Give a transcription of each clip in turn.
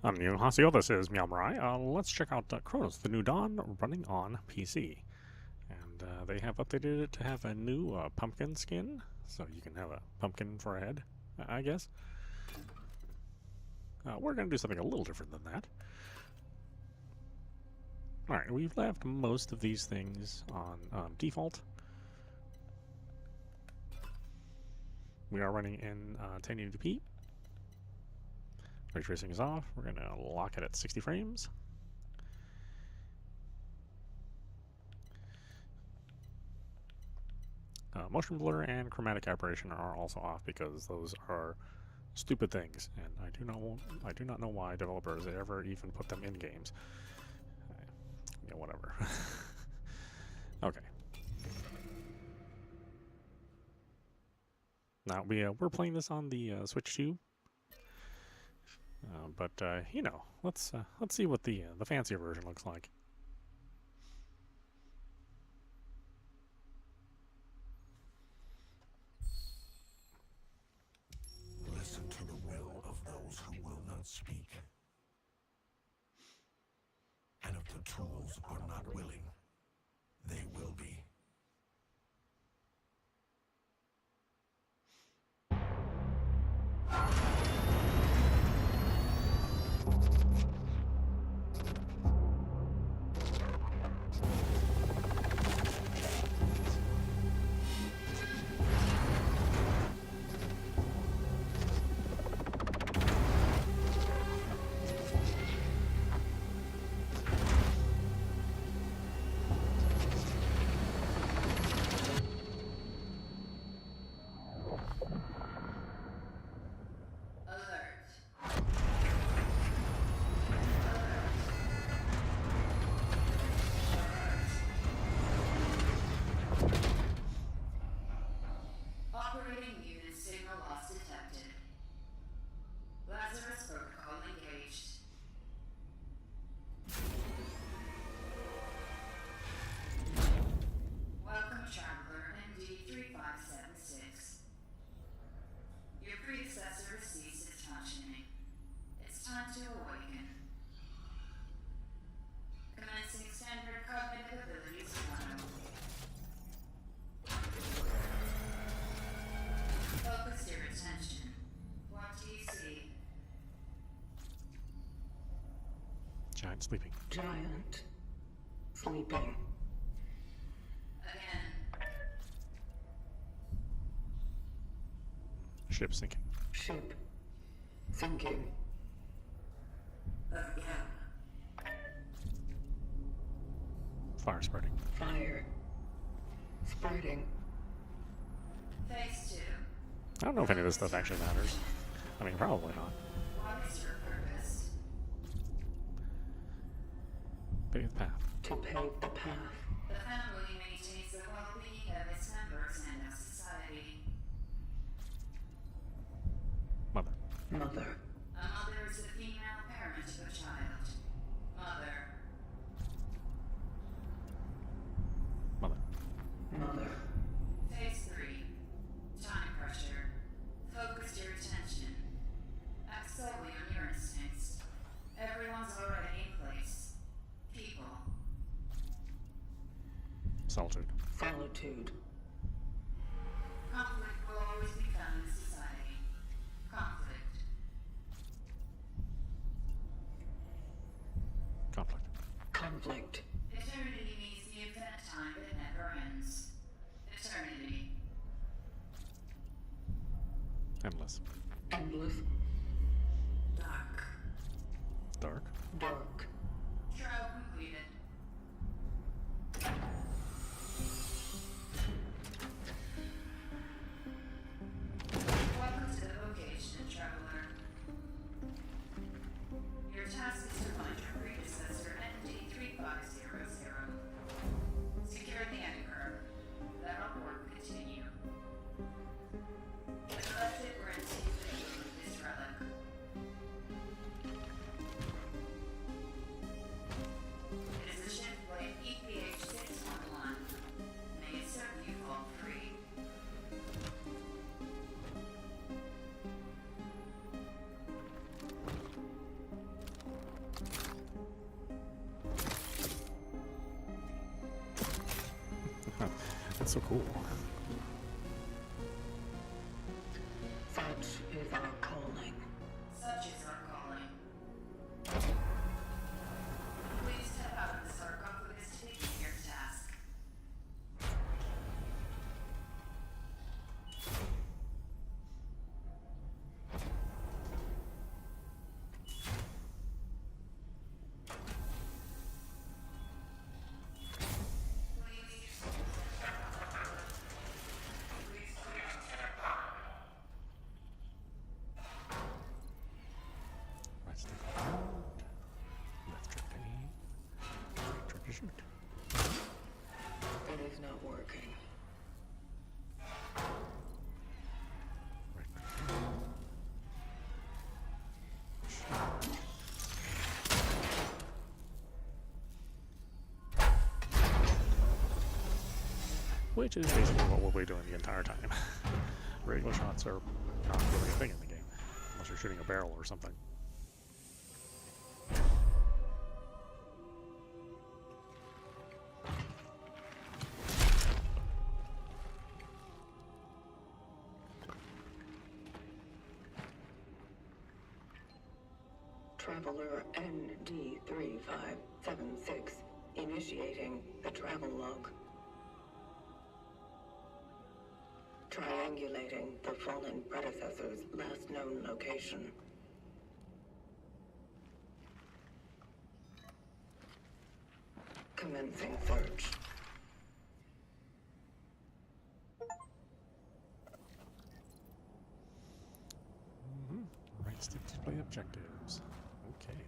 Annyeonghaseyo, this is meowmurai. Let's check out Cronos, the new Dawn, running on PC. And they have updated it to have a new pumpkin skin, so you can have a pumpkin for a head, I guess. We're going to do something a little different than that. Alright, we've left most of these things on default. We are running in 1080p. Ray tracing is off. We're going to lock it at 60 frames. Motion blur and chromatic aberration are also off because those are stupid things, and I do not know why developers ever even put them in games. Yeah, whatever. Okay. Now we're playing this on the Switch 2. But you know, let's see what the fancier version looks like. Listen to the will of those who will not speak. And if the tools are not willing, they will be. Operating unit signal loss detected. Lazarus protocol engaged. Welcome, traveler MD3576. Your predecessor has ceased its functioning. It's time to awaken. Commencing standard cognitive abilities 1. Focus your attention. What do you see? Giant sleeping. Giant. Sleeping. Again. Ship sinking. Ship. Sinking. Again. Fire spreading. Fire. Spreading. Phase 2. I don't know if any of this stuff actually matters. I mean, probably not. What is your purpose? Pave path. To pave the path. The family maintains the well-being of its members and of society. Mother. Mother. A mother is the female parent of a child. Mother. Mother. Mother. Phase 3. Time pressure. Focus your attention. Act solely on your instincts. Everyone's already in place. People. Solitude. Solitude. Conflict will always be found in society. Conflict. Conflict. Conflict. Eternity means the infinite time that never ends. Eternity. Endless. Endless. Dark. Dark. Dark. Trial completed. Welcome to the vocation, traveler. Your task is to find your predecessor, MD3500. Secure the anchor. Let our work continue. The collective grants you the this route. That's so cool. Such is our calling. Such is our calling. Please step out of the sarcophagus to begin your task. Right stick around. Left trigger to aim. Right trigger to shoot. It is not working. Right trigger to aim. Which is basically what we'll be doing the entire time. Regular shots are not really a thing in the game, unless you're shooting a barrel or something. Traveler ND3576 initiating the travel log. Triangulating the fallen predecessor's last known location. Commencing search. Right stick display objectives. Okay.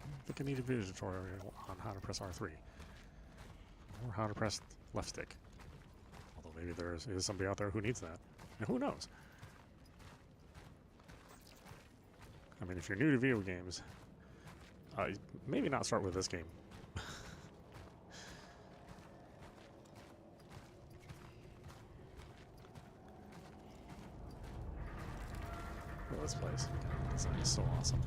I think I need a video tutorial on how to press R3. Or how to press left stick. Although maybe there is somebody out there who needs that. And who knows? I mean, if you're new to video games, maybe not start with this game. Well, this place. God, the design is so awesome.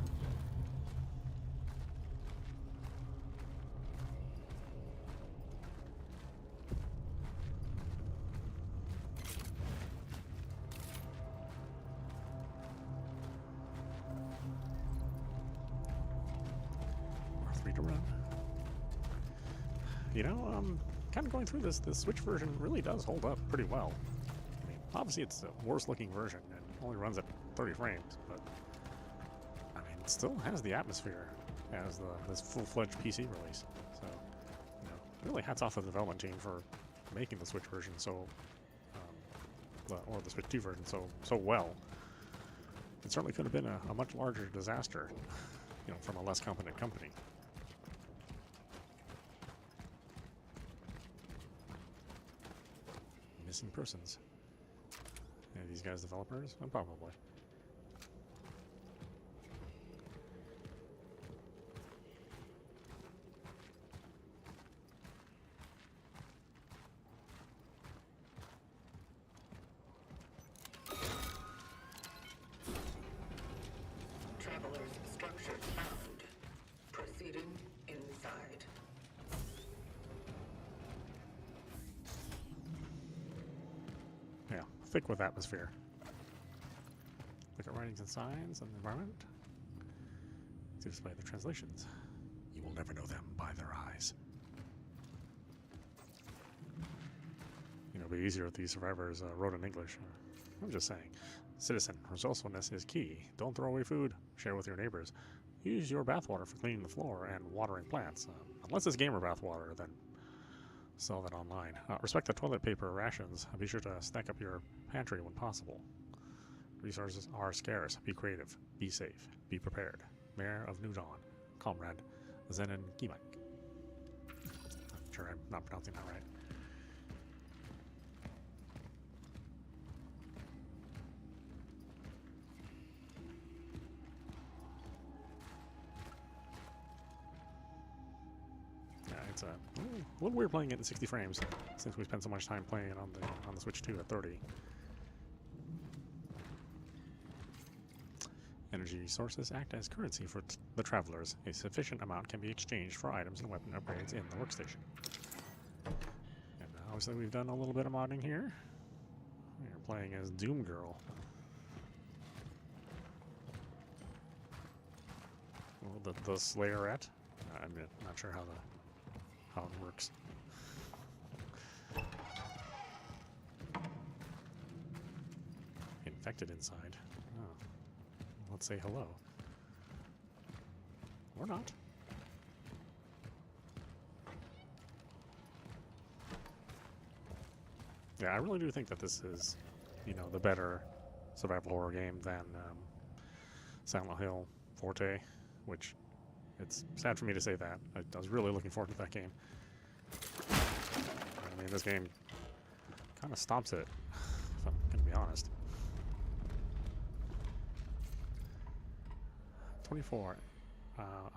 R3 to run. You know, kind of going through this Switch version really does hold up pretty well. I mean, obviously it's the worst looking version and only runs at 30 frames, but I mean, it still has the atmosphere as this full-fledged PC release. So, you know, really hats off to the development team for making the Switch version so, or the Switch 2 version so well. It certainly could have been a much larger disaster, you know, from a less competent company. Missing persons. Yeah, these guys developers? Probably. Traveler's structure found. Proceeding inside. Yeah, thick with atmosphere. Look at writings and signs and the environment. To display the translations. You will never know them by their eyes. You know, it'd be easier if these survivors wrote in English. I'm just saying. Citizen, resourcefulness is key. Don't throw away food. Share with your neighbors. Use your bathwater for cleaning the floor and watering plants. Unless it's gamer bathwater, then sell that online. Respect the toilet paper rations. Be sure to stack up your pantry when possible. Resources are scarce. Be creative. Be safe. Be prepared. Mayor of New Dawn. Comrade Zenon Gimak. I'm sure I'm not pronouncing that right. Yeah, it's a little weird playing it in 60 frames since we spent so much time playing it on the Switch 2 at 30. And energy resources act as currency for the travelers. A sufficient amount can be exchanged for items and weapon upgrades in the workstation. And obviously we've done a little bit of modding here. We're playing as Doom Girl. Well, the Slayerette. I'm not sure how it works. Infected inside. Oh. Let's say hello. Or not. Yeah, I really do think that this is, you know, the better survival horror game than Silent Hill Forte, which it's sad for me to say that. I was really looking forward to that game. I mean, this game kind of stomps it, if I'm going to be honest. 24.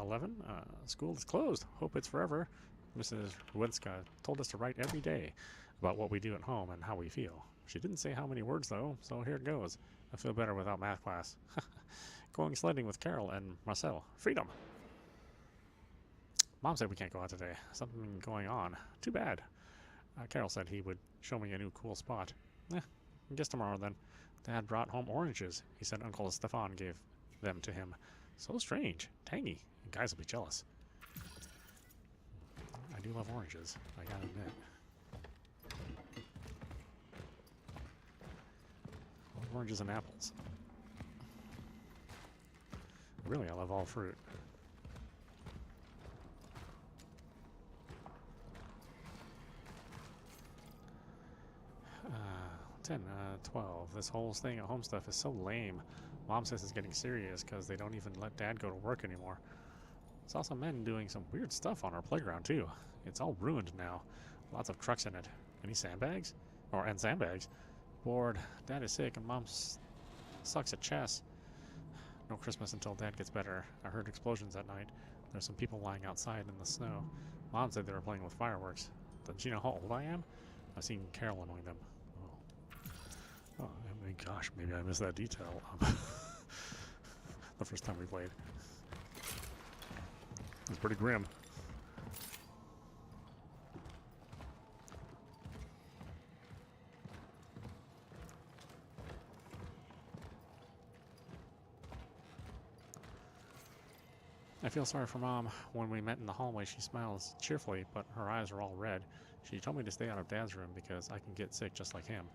11. School is closed. Hope it's forever. Mrs. Ruenska told us to write every day about what we do at home and how we feel. She didn't say how many words, though, so here it goes. I feel better without math class. Going sledding with Carol and Marcel. Freedom! Mom said we can't go out today. Something going on. Too bad. Carol said he would show me a new cool spot. I guess tomorrow then. Dad brought home oranges. He said Uncle Stefan gave them to him. So strange. Tangy. Guys will be jealous. I do love oranges, I gotta admit. Oranges and apples. Really, I love all fruit. 10, 12. This whole staying at home stuff is so lame. Mom says it's getting serious because they don't even let Dad go to work anymore. Saw some men doing some weird stuff on our playground too. It's all ruined now. Lots of trucks in it. Any sandbags? And sandbags. Bored. Dad is sick and Mom sucks at chess. No Christmas until Dad gets better. I heard explosions at night. There's some people lying outside in the snow. Mom said they were playing with fireworks. Doesn't she know how old I am? I've seen Carol among them. Oh, I mean, gosh, maybe I missed that detail. The first time we played. It was pretty grim. I feel sorry for Mom. When we met in the hallway, she smiles cheerfully, but her eyes are all red. She told me to stay out of Dad's room because I can get sick just like him.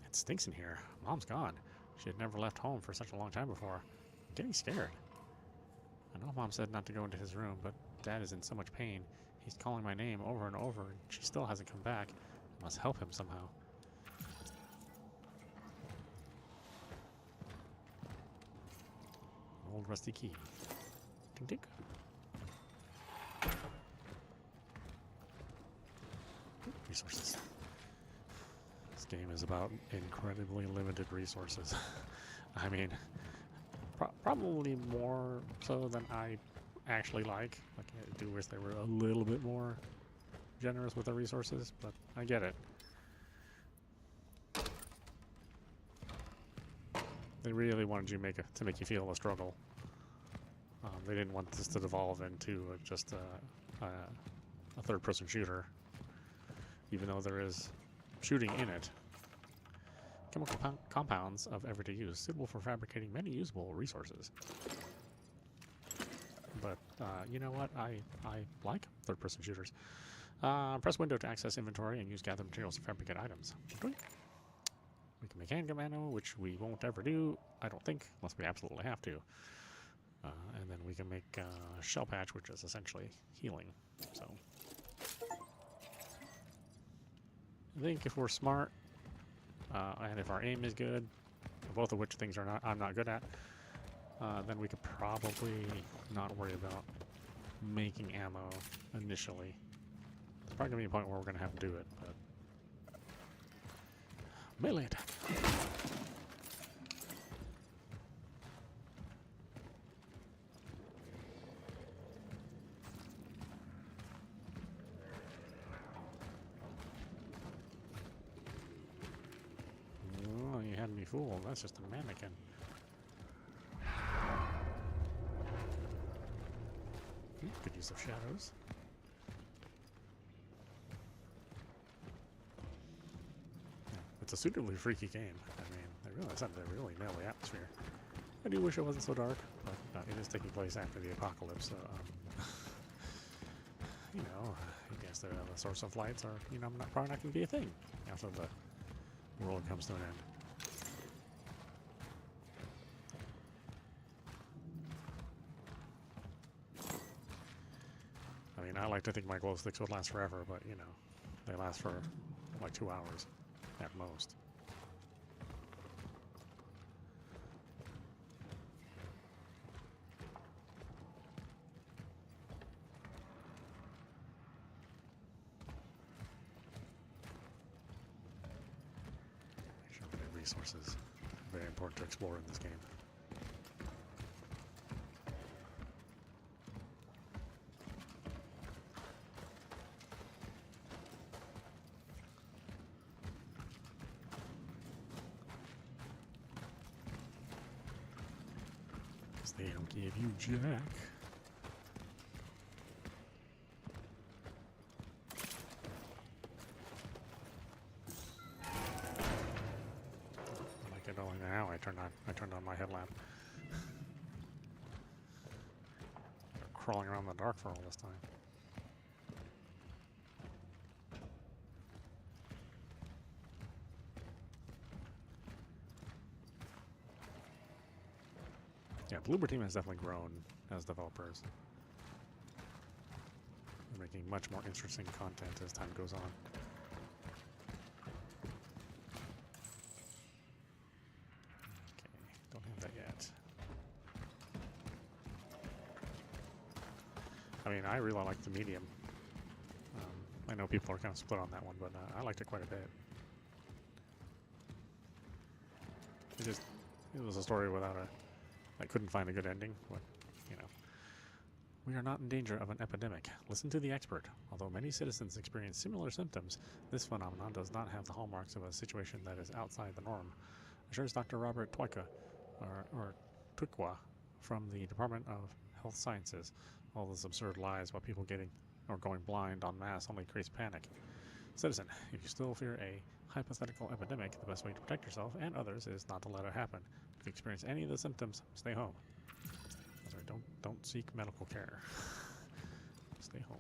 It stinks in here. Mom's gone. She had never left home for such a long time before. I'm getting scared. I know Mom said not to go into his room, but Dad is in so much pain. He's calling my name over and over, and she still hasn't come back. I must help him somehow. An old rusty key. Ding ding. Resources. This game is about incredibly limited resources. I mean, probably more so than I actually like. Like, I do wish they were a little bit more generous with their resources, but I get it. They really wanted you to make you feel a struggle. They didn't want this to devolve into just a third-person shooter, even though there is shooting in it. Chemical compounds of everyday use, suitable for fabricating many usable resources. But you know what? I like third-person shooters. Press window to access inventory and use gathered materials to fabricate items. We can make handgun ammo, which we won't ever do, I don't think, unless we absolutely have to. And then we can make shell patch, which is essentially healing. So I think if we're smart and if our aim is good, both of which things I'm not good at, then we could probably not worry about making ammo initially. There's probably gonna be a point where we're gonna have to do it, but melee attack. Oh, you had me fooled. That's just a mannequin. Good use of shadows. Yeah, it's a suitably freaky game. I mean, they really nail the atmosphere. I do wish it wasn't so dark, but it is taking place after the apocalypse, so, you know, I guess the source of lights are, you know, probably not going to be a thing after the world comes to an end. I mean, I like to think my glow sticks would last forever, but, you know, they last for like 2 hours at most. Resources. Very important to explore in this game. Because they don't give you jack. Only now I turned on my headlamp. They're crawling around in the dark for all this time. Yeah, Bloober Team has definitely grown as developers. They're making much more interesting content as time goes on. I mean, I really like the medium. I know people are kind of split on that one, but I liked it quite a bit. It was a story without I couldn't find a good ending, but, you know. We are not in danger of an epidemic. Listen to the expert. Although many citizens experience similar symptoms, this phenomenon does not have the hallmarks of a situation that is outside the norm, assures Dr. Robert Twyka, or Tukwa, from the Department of Health Sciences. All those absurd lies about people getting or going blind en masse only creates panic. Citizen, if you still fear a hypothetical epidemic, the best way to protect yourself and others is not to let it happen. If you experience any of the symptoms, stay home. Sorry, don't seek medical care. Stay home.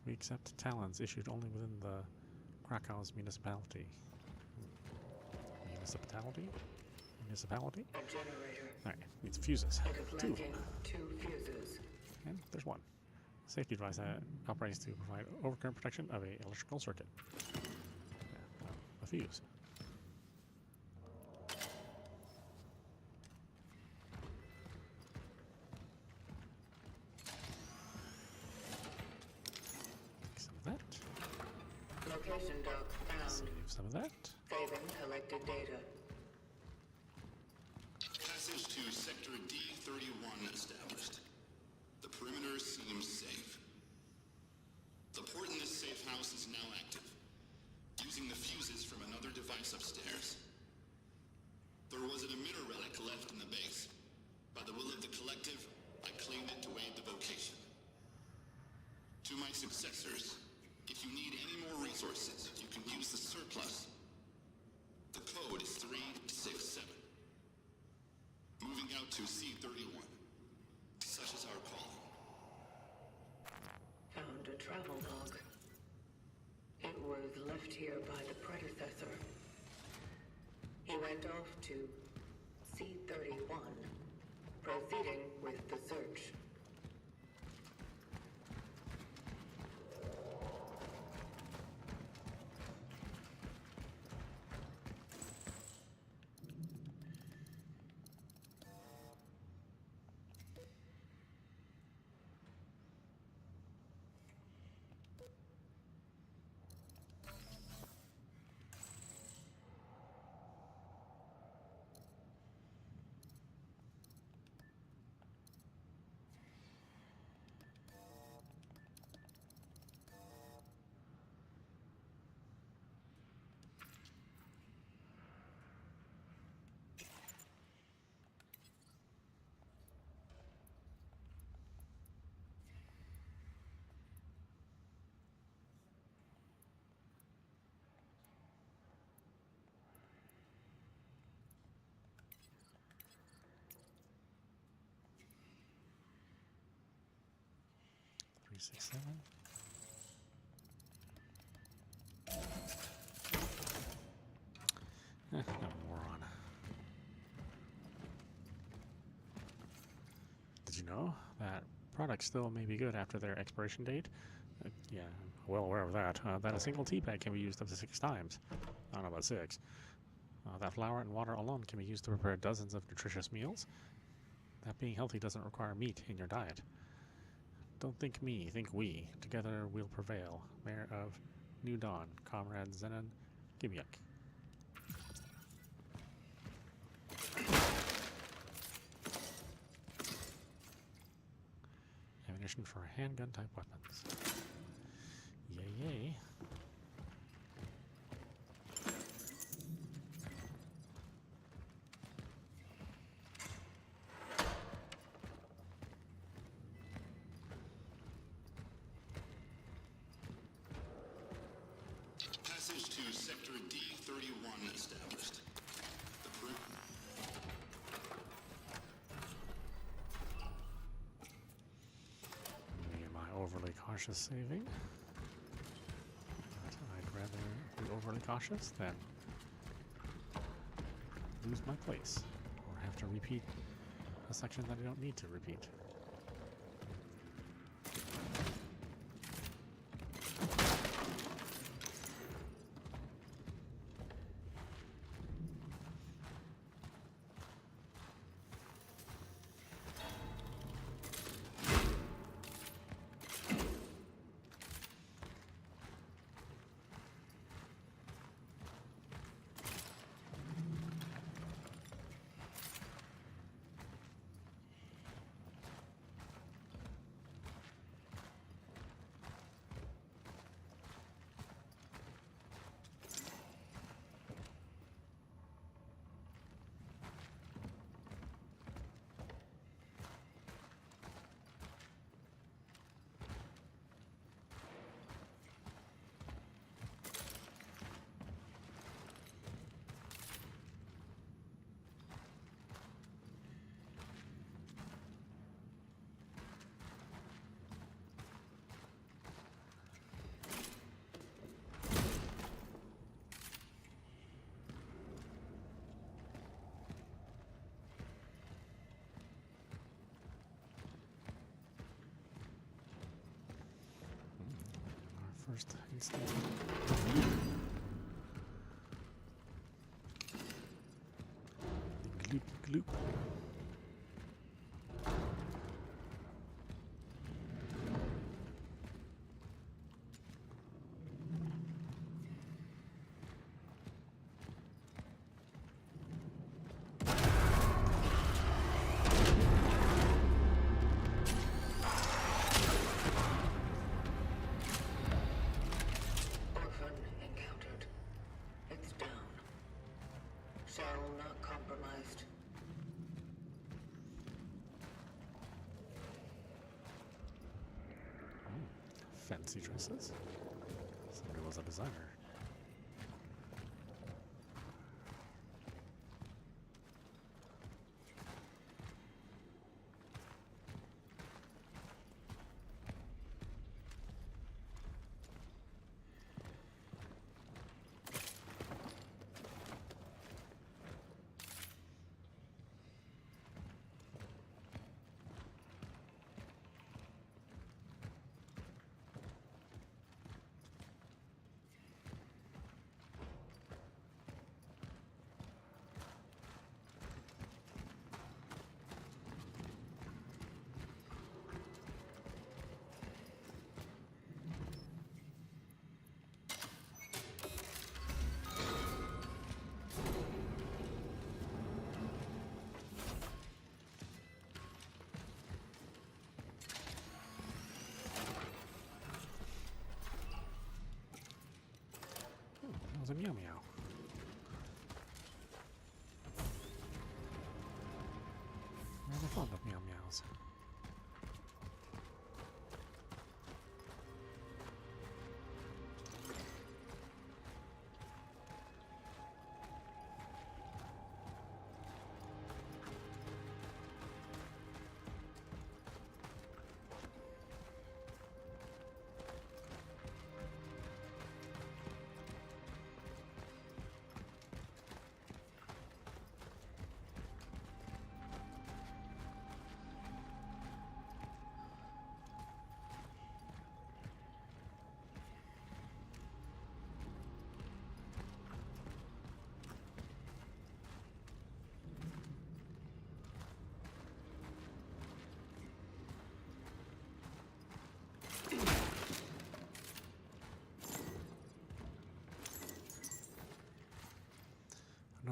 We accept talons issued only within the Krakow's municipality. Municipality? Municipality? A generator. Alright, needs fuses. Two of them. 2 fuses. And there's one. Safety device that operates to provide overcurrent protection of a electrical circuit. Yeah, a fuse. Some of that. Location dock found. Save some of that. Saving collected data. Passage to Sector D31 established. The perimeter seems safe. The port in this safe house is now active, using the fuses from another device upstairs. There was an emitter relic left in the base. By the will of the collective, I claimed it to aid the vocation. To my successors, if you need any more resources, you can use the surplus. The code is 367. Moving out to C31. Such is our calling. Found a travel log. It was left here by the predecessor. He went off to C31, proceeding with the search. 367. No moron. Did you know that products still may be good after their expiration date? Yeah, I'm well aware of that. That a single tea bag can be used up to 6 times. I don't know about 6. That flour and water alone can be used to prepare dozens of nutritious meals. That being healthy doesn't require meat in your diet. Don't think me, think we. Together we'll prevail. Mayor of New Dawn, Comrade Zenon Gimyuk. Ammunition for handgun type weapons. Yay, yay. Passage to Sector D31 established. The My overly cautious saving. But I'd rather be overly cautious than lose my place or have to repeat a section that I don't need to repeat. First install. Gloop gloop. Not compromised. Fancy dresses. Somebody was a designer. That was a meow meow. Rather fond of meow meows.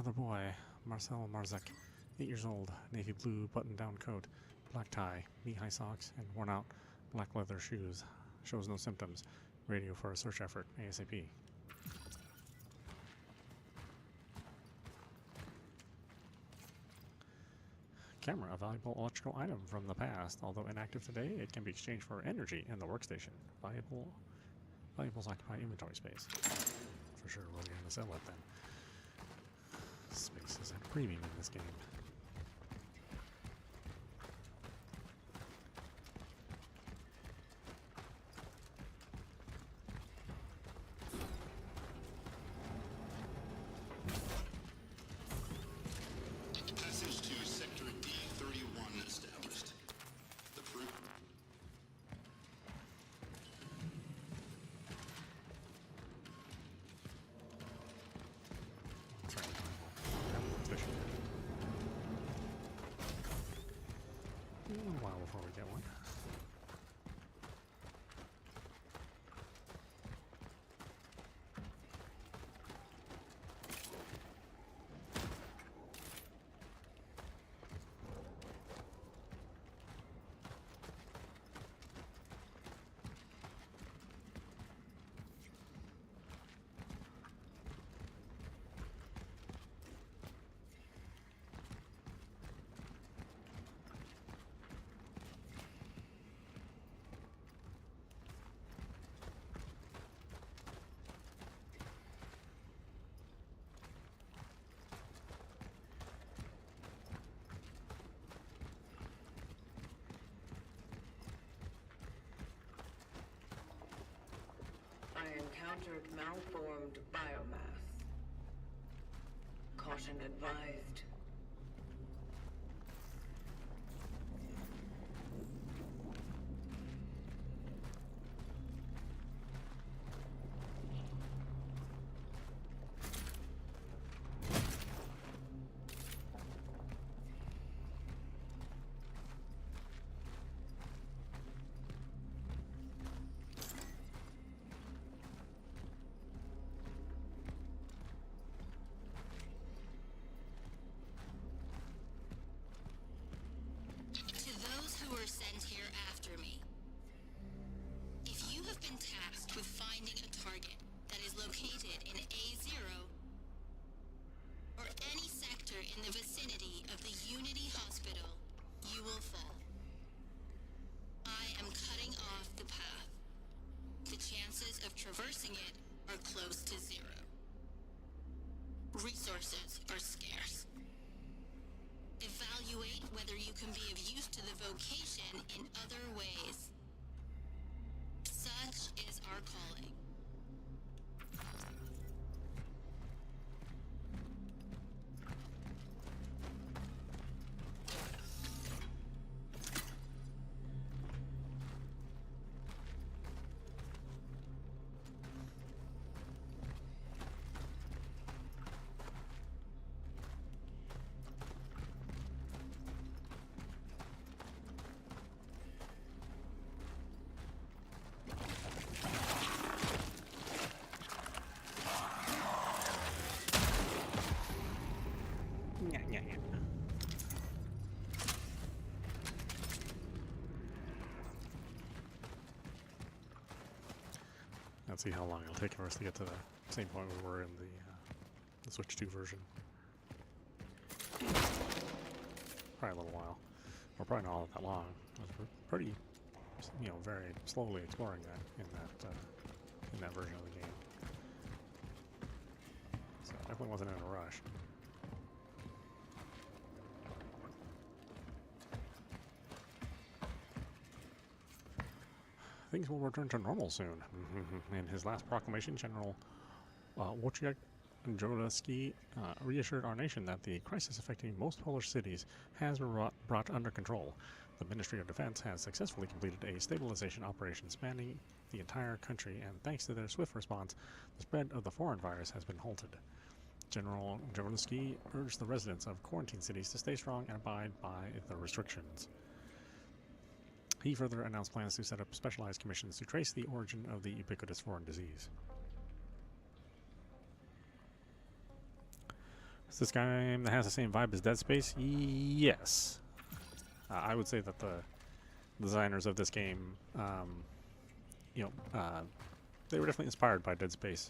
another boy, Marcel Marzek, 8 years old, navy blue button-down coat, black tie, knee-high socks, and worn-out black leather shoes. Shows no symptoms. Radio for a search effort, ASAP. Camera, a valuable electrical item from the past. Although inactive today, it can be exchanged for energy in the workstation. Valuables occupy inventory space. For sure, we're going to sell it then. Space is at a premium in this game. Passage to Sector D31 established. The proof. Sorry, workstation. A little while before we get one. I encountered malformed biomass. Caution advised. To those who were sent here after me, if you have been tasked with finding a target that is located in A0 or any sector in the vicinity of the Unity Hospital, you will fall. I am cutting off the path. The chances of traversing it are close to zero. Resources are scarce. Evaluate whether you can be of use to the vocation in other ways. Such is our calling. Let's see how long it'll take for us to get to the same point we were in the Switch 2 version. Probably a little while. Or probably not all that long. We're pretty, very slowly exploring that in that version of the game. So I definitely wasn't in a rush. Things will return to normal soon. In his last proclamation, General Wojciech Jodorowsky reassured our nation that the crisis affecting most Polish cities has been brought under control. The Ministry of Defense has successfully completed a stabilization operation spanning the entire country, and thanks to their swift response, the spread of the foreign virus has been halted. General Jodorowsky urged the residents of quarantine cities to stay strong and abide by the restrictions. He further announced plans to set up specialized commissions to trace the origin of the ubiquitous foreign disease. Is this game that has the same vibe as Dead Space? Yes. I would say that the designers of this game, you know, they were definitely inspired by Dead Space.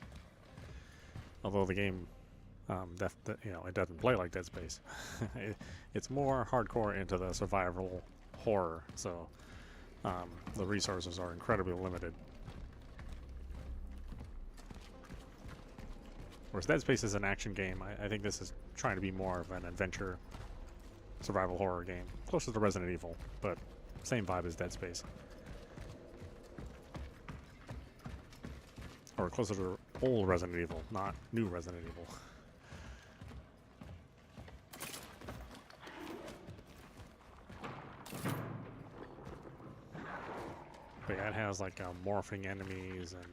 Although the game, you know, it doesn't play like Dead Space. It's more hardcore into the survival horror, so the resources are incredibly limited. Whereas Dead Space is an action game, I think this is trying to be more of an adventure survival horror game. Closer to Resident Evil, but same vibe as Dead Space. Or closer to old Resident Evil, not new Resident Evil. But yeah, it has like morphing enemies and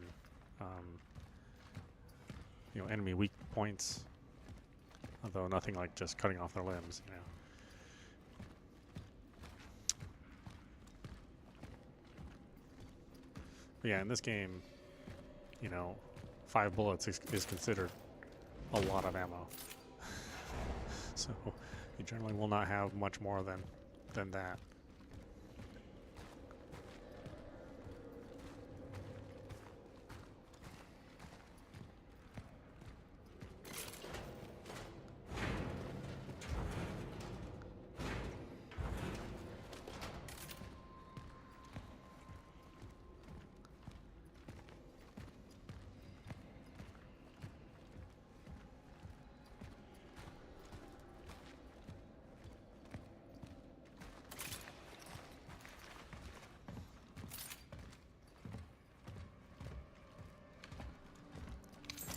you know, enemy weak points. Although nothing like just cutting off their limbs, you know. But yeah, in this game, you know, 5 bullets is considered a lot of ammo. So you generally will not have much more than that.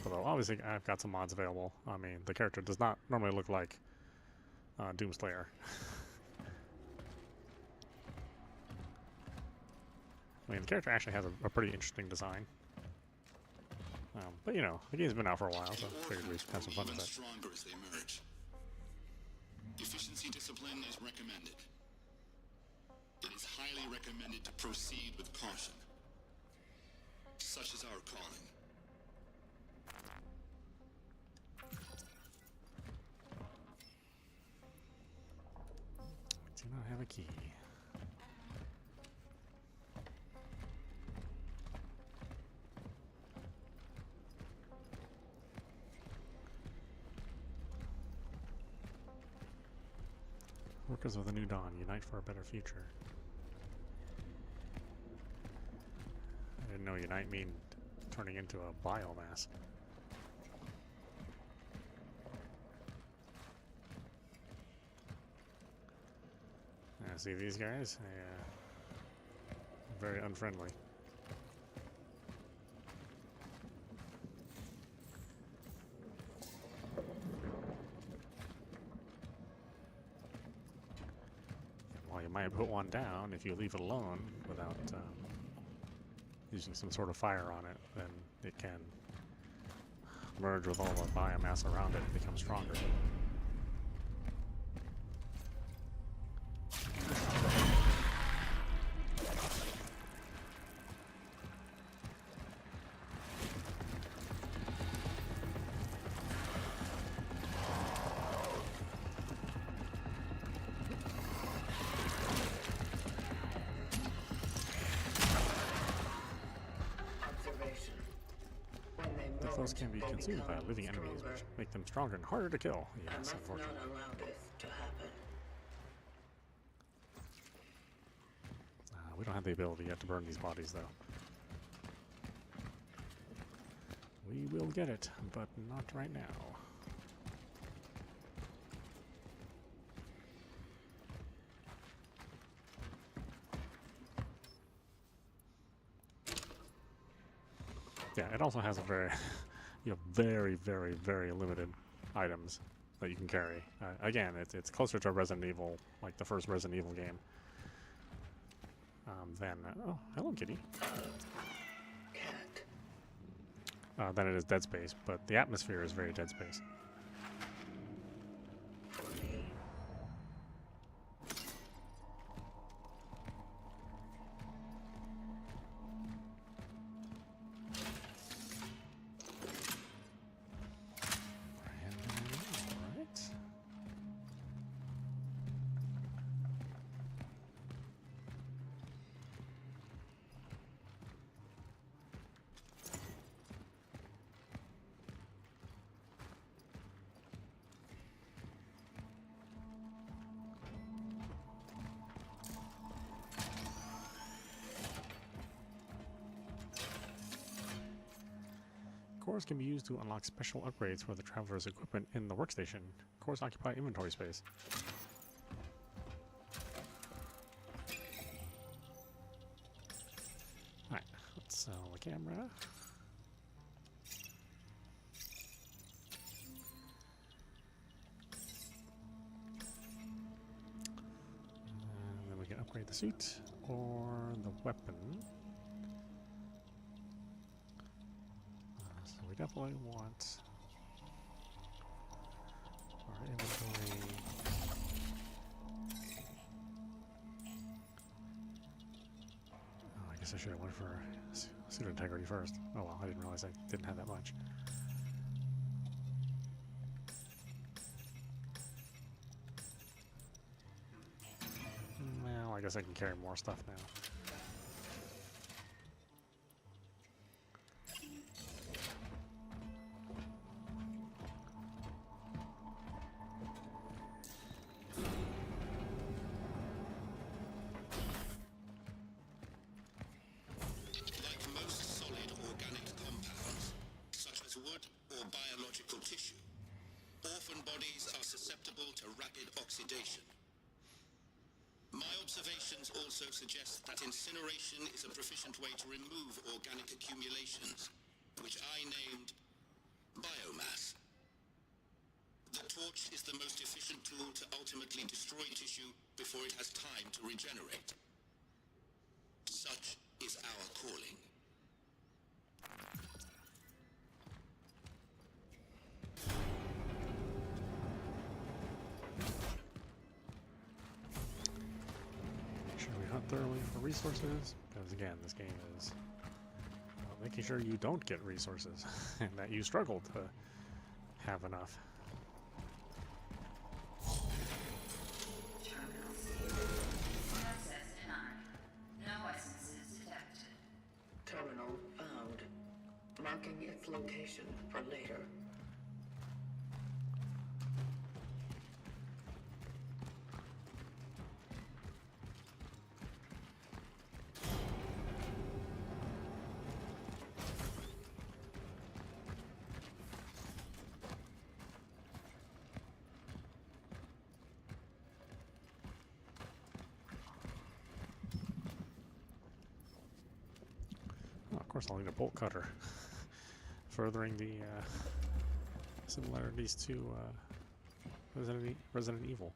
Although obviously I've got some mods available. I mean, the character does not normally look like Doomslayer. I mean, the character actually has a pretty interesting design. But you know, the game's been out for a while, so I figured we'd have some fun with it. Stronger as they emerge. Efficiency discipline is recommended. It is highly recommended to proceed with caution. Such is our calling. Do not have a key. Workers of the New Dawn, unite for a better future. I didn't know unite mean turning into a biomass. See these guys? Very unfriendly. While you might put one down, if you leave it alone without using some sort of fire on it, then it can merge with all the biomass around it and become stronger. Those can be consumed by living enemies, which make them stronger and harder to kill. Yes, unfortunately. Not allow this to happen. We don't have the ability yet to burn these bodies, though. We will get it, but not right now. Yeah, it also has a very, you have very, very, very limited items that you can carry. Again, it's closer to Resident Evil, like the first Resident Evil game. Oh, hello, kitty. Cat. Than it is Dead Space, but the atmosphere is very Dead Space. For me. Alright. cores can be used to unlock special upgrades for the traveler's equipment in the workstation. Cores occupy inventory space. Alright, let's sell the camera. And then we can upgrade the suit or the weapon. So we definitely want our inventory. Oh, I guess I should have went for suit integrity first. Oh well, I didn't realize I didn't have that much. Well, I guess I can carry more stuff now. Like most solid organic compounds, such as wood or biological tissue, orphan bodies are susceptible to rapid oxidation. My observations also suggest that incineration is a proficient way to remove organic accumulations, which I named biomass. The torch is the most efficient tool to ultimately destroy tissue before it has time to regenerate. Such is our calling. Make sure we hunt thoroughly for resources, because again, this game is making sure you don't get resources, and that you struggle to have enough. Terminal sealed. Access denied. No essences detected. Terminal found. Marking its location for later. Oh, of course, I'll need a bolt cutter, furthering the similarities to Resident Evil.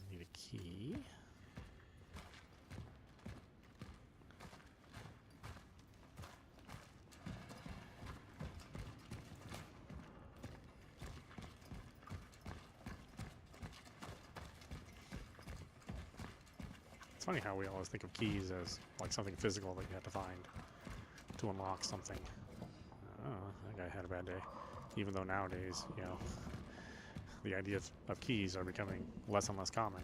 Need a key. It's funny how we always think of keys as like something physical that you have to find to unlock something. Oh, that guy had a bad day. Even though nowadays, you know, the idea of keys are becoming less and less common.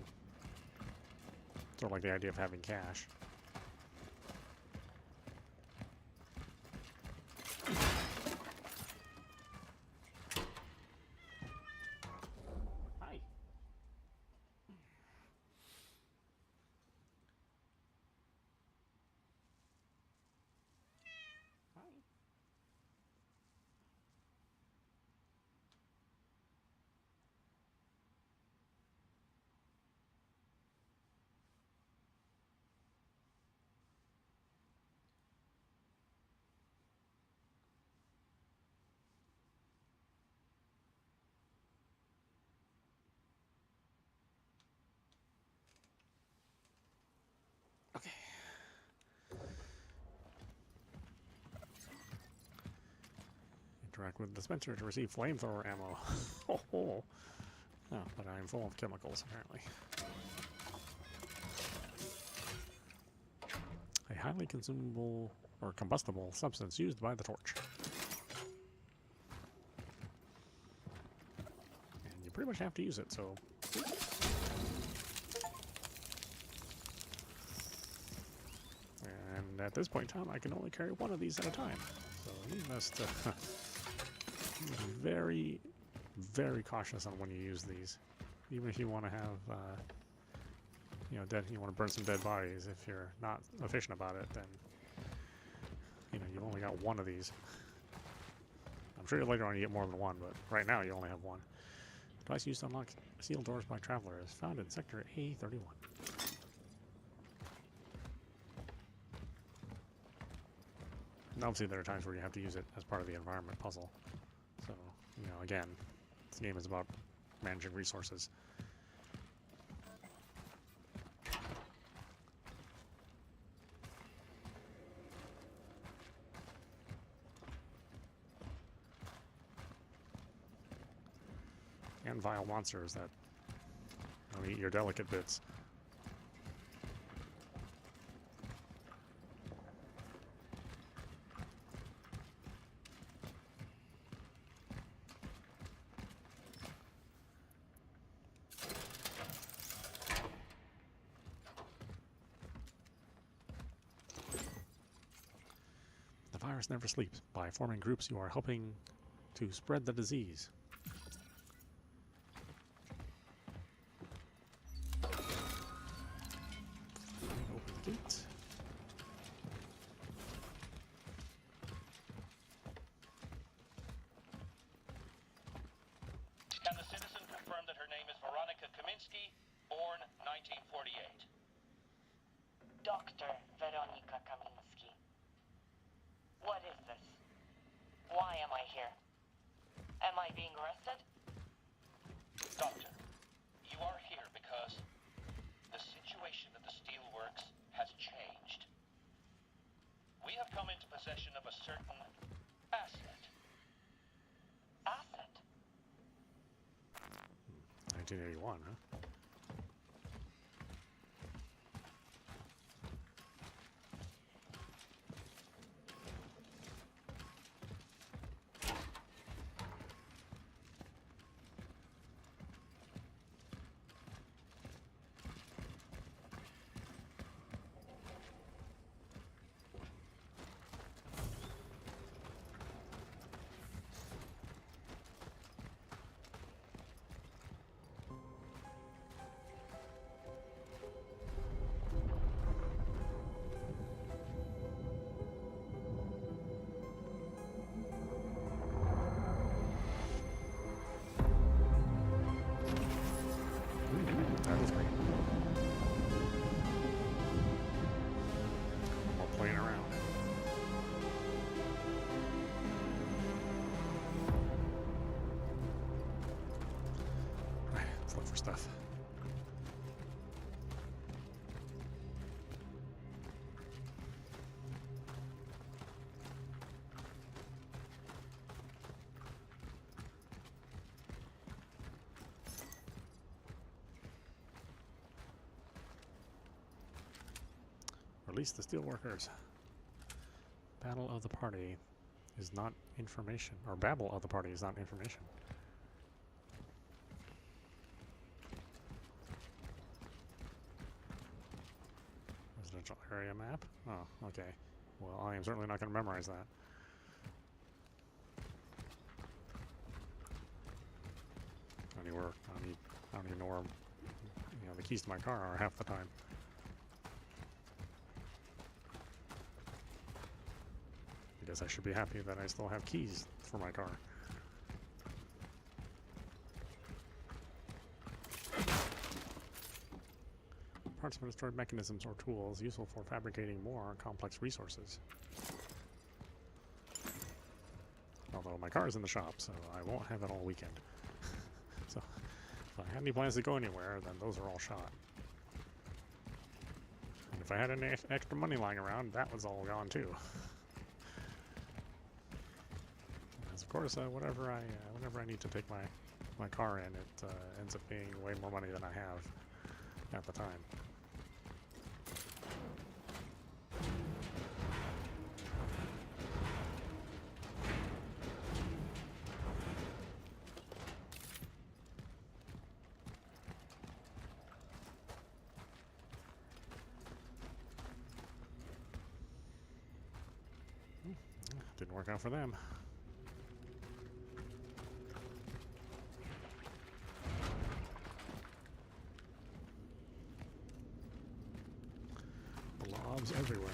Sort of like the idea of having cash. Hi. Hi. Okay. Interact with the dispenser to receive flamethrower ammo. Oh, but I am full of chemicals, apparently. A highly consumable or combustible substance used by the torch. And you pretty much have to use it, so... And at this point in time, I can only carry one of these at a time. So you must be very, very cautious on when you use these. Even if you want to have, you know, dead. You want to burn some dead bodies. If you're not efficient about it, then you know you've only got one of these. I'm sure later on you get more than one, but right now you only have one. Device used to unlock sealed doors by travelers, found in Sector A31. And obviously there are times where you have to use it as part of the environment puzzle. So, you know, again, this game is about managing resources. And vile monsters that eat your delicate bits. The virus never sleeps. By forming groups, you are helping to spread the disease. Open the gate. Can the citizen confirm that her name is Veronica Kaminsky, born 1948? Dr. Veronica Kaminsky. What is this? Why am I here? Am I being arrested? Doctor, you are here because the situation at the steelworks has changed. We have come into possession of a certain asset. Asset? 1981, huh? That was great. While playing around. Right, let's look for stuff. Release the steelworkers. Battle of the party is not information, or babble of the party is not information. Residential area map? Oh, okay. Well, I am certainly not going to memorize that. I don't even know where, you know, the keys to my car are half the time. I guess I should be happy that I still have keys for my car. Parts of destroyed mechanisms or tools useful for fabricating more complex resources. Although my car is in the shop, so I won't have it all weekend. So if I had any plans to go anywhere, then those are all shot. And if I had any extra money lying around, that was all gone too. Of course, whenever I need to take my car in, it ends up being way more money than I have at the time. Didn't work out for them. Worms everywhere.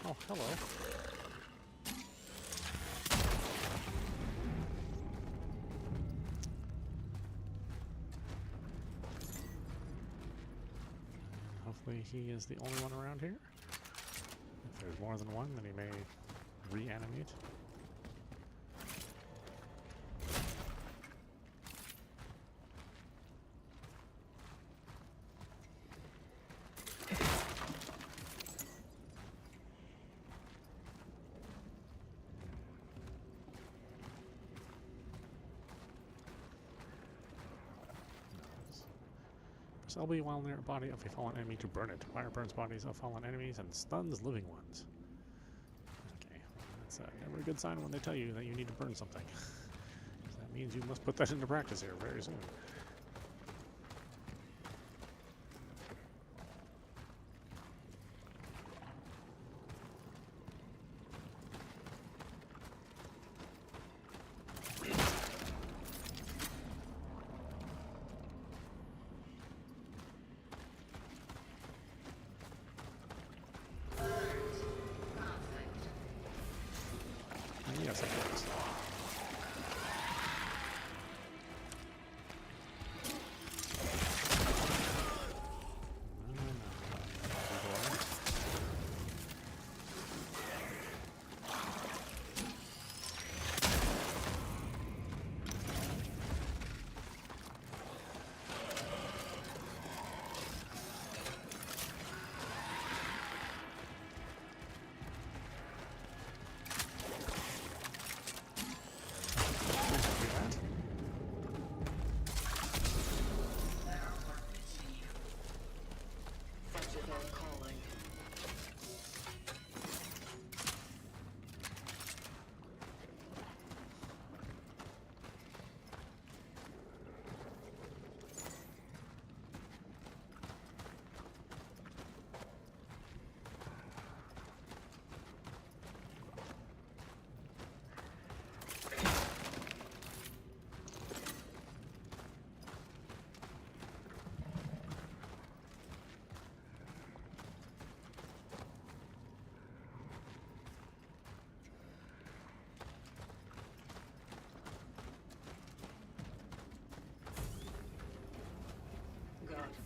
Oh, hello. Hopefully he is the only one around here. If there's more than one, then he may reanimate. Press LB while near a body of a fallen enemy to burn it. Fire burns bodies of fallen enemies and stuns living ones. Okay, that's never a good sign when they tell you that you need to burn something. That means you must put that into practice here very soon. Yes, of course.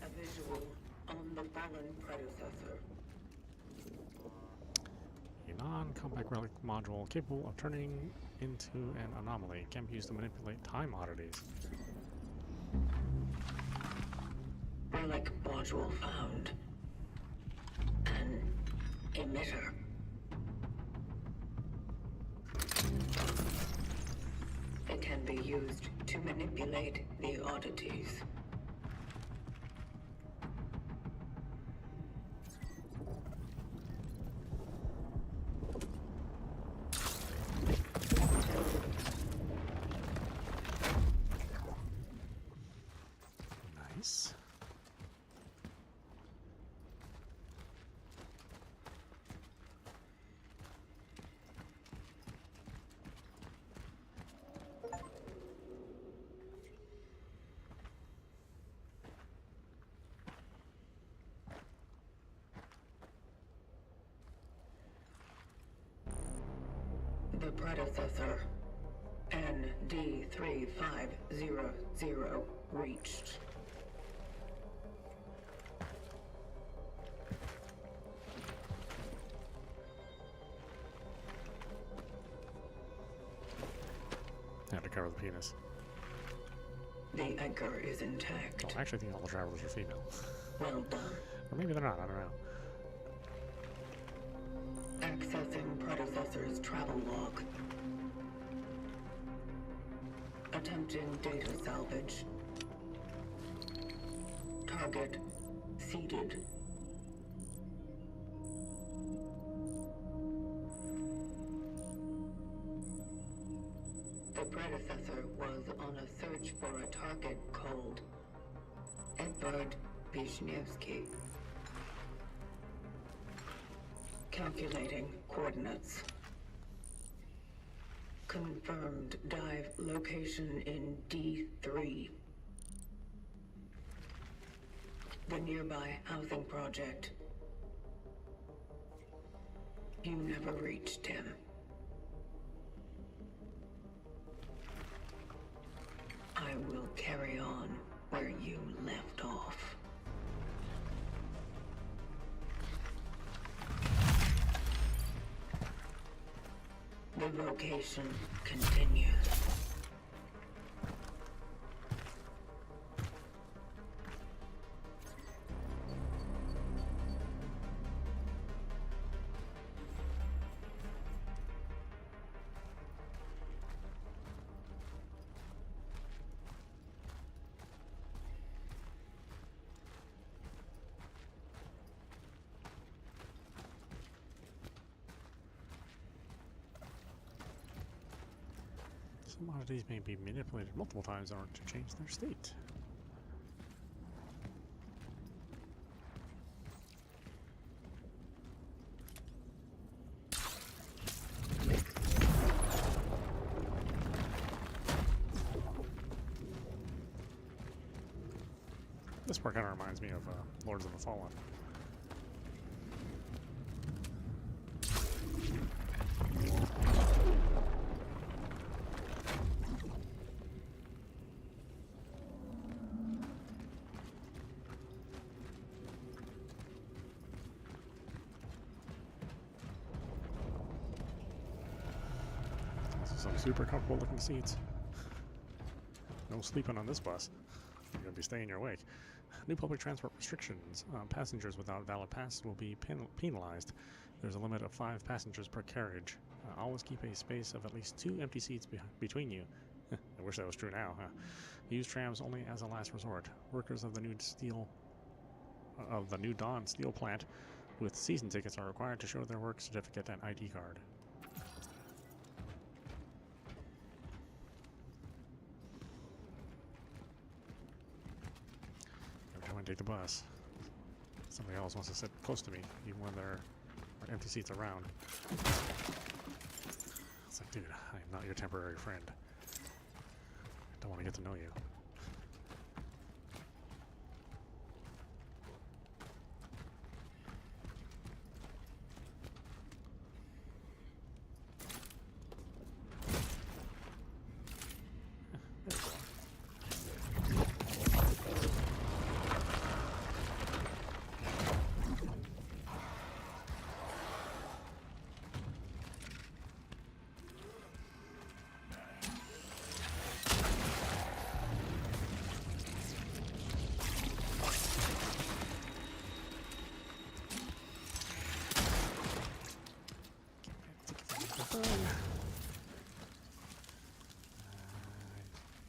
A visual on the fallen predecessor. A non-compact relic module capable of turning into an anomaly can be used to manipulate time oddities. Relic module found. An emitter. It can be used to manipulate the oddities. Nice. The predecessor, ND3500, reached. Had to cover the penis. The anchor is intact. Oh, I actually think all the travelers are female. Well done. Or maybe they're not, I don't know. Accessing predecessor's travel log. Attempting data salvage. Target seeded. The predecessor was on a search for a target called Edvard Wisniewski. Calculating coordinates. Confirmed dive location in D3. The nearby housing project. You never reached him. I will carry on where you left off. The vocation continues. Some oddities may be manipulated multiple times in order to change their state. This part kind of reminds me of Lords of the Fallen. Some super comfortable looking seats. No sleeping on this bus. You're going to be staying your wake. New public transport restrictions. Passengers without valid pass will be penalized. There's a limit of 5 passengers per carriage. Always keep a space of at least 2 empty seats between you. I wish that was true now, huh? Use trams only as a last resort. Workers of the New Dawn steel plant with season tickets are required to show their work certificate and ID card. Take the bus. Somebody else wants to sit close to me, even when there are empty seats around. It's like, dude, I am not your temporary friend. I don't want to get to know you.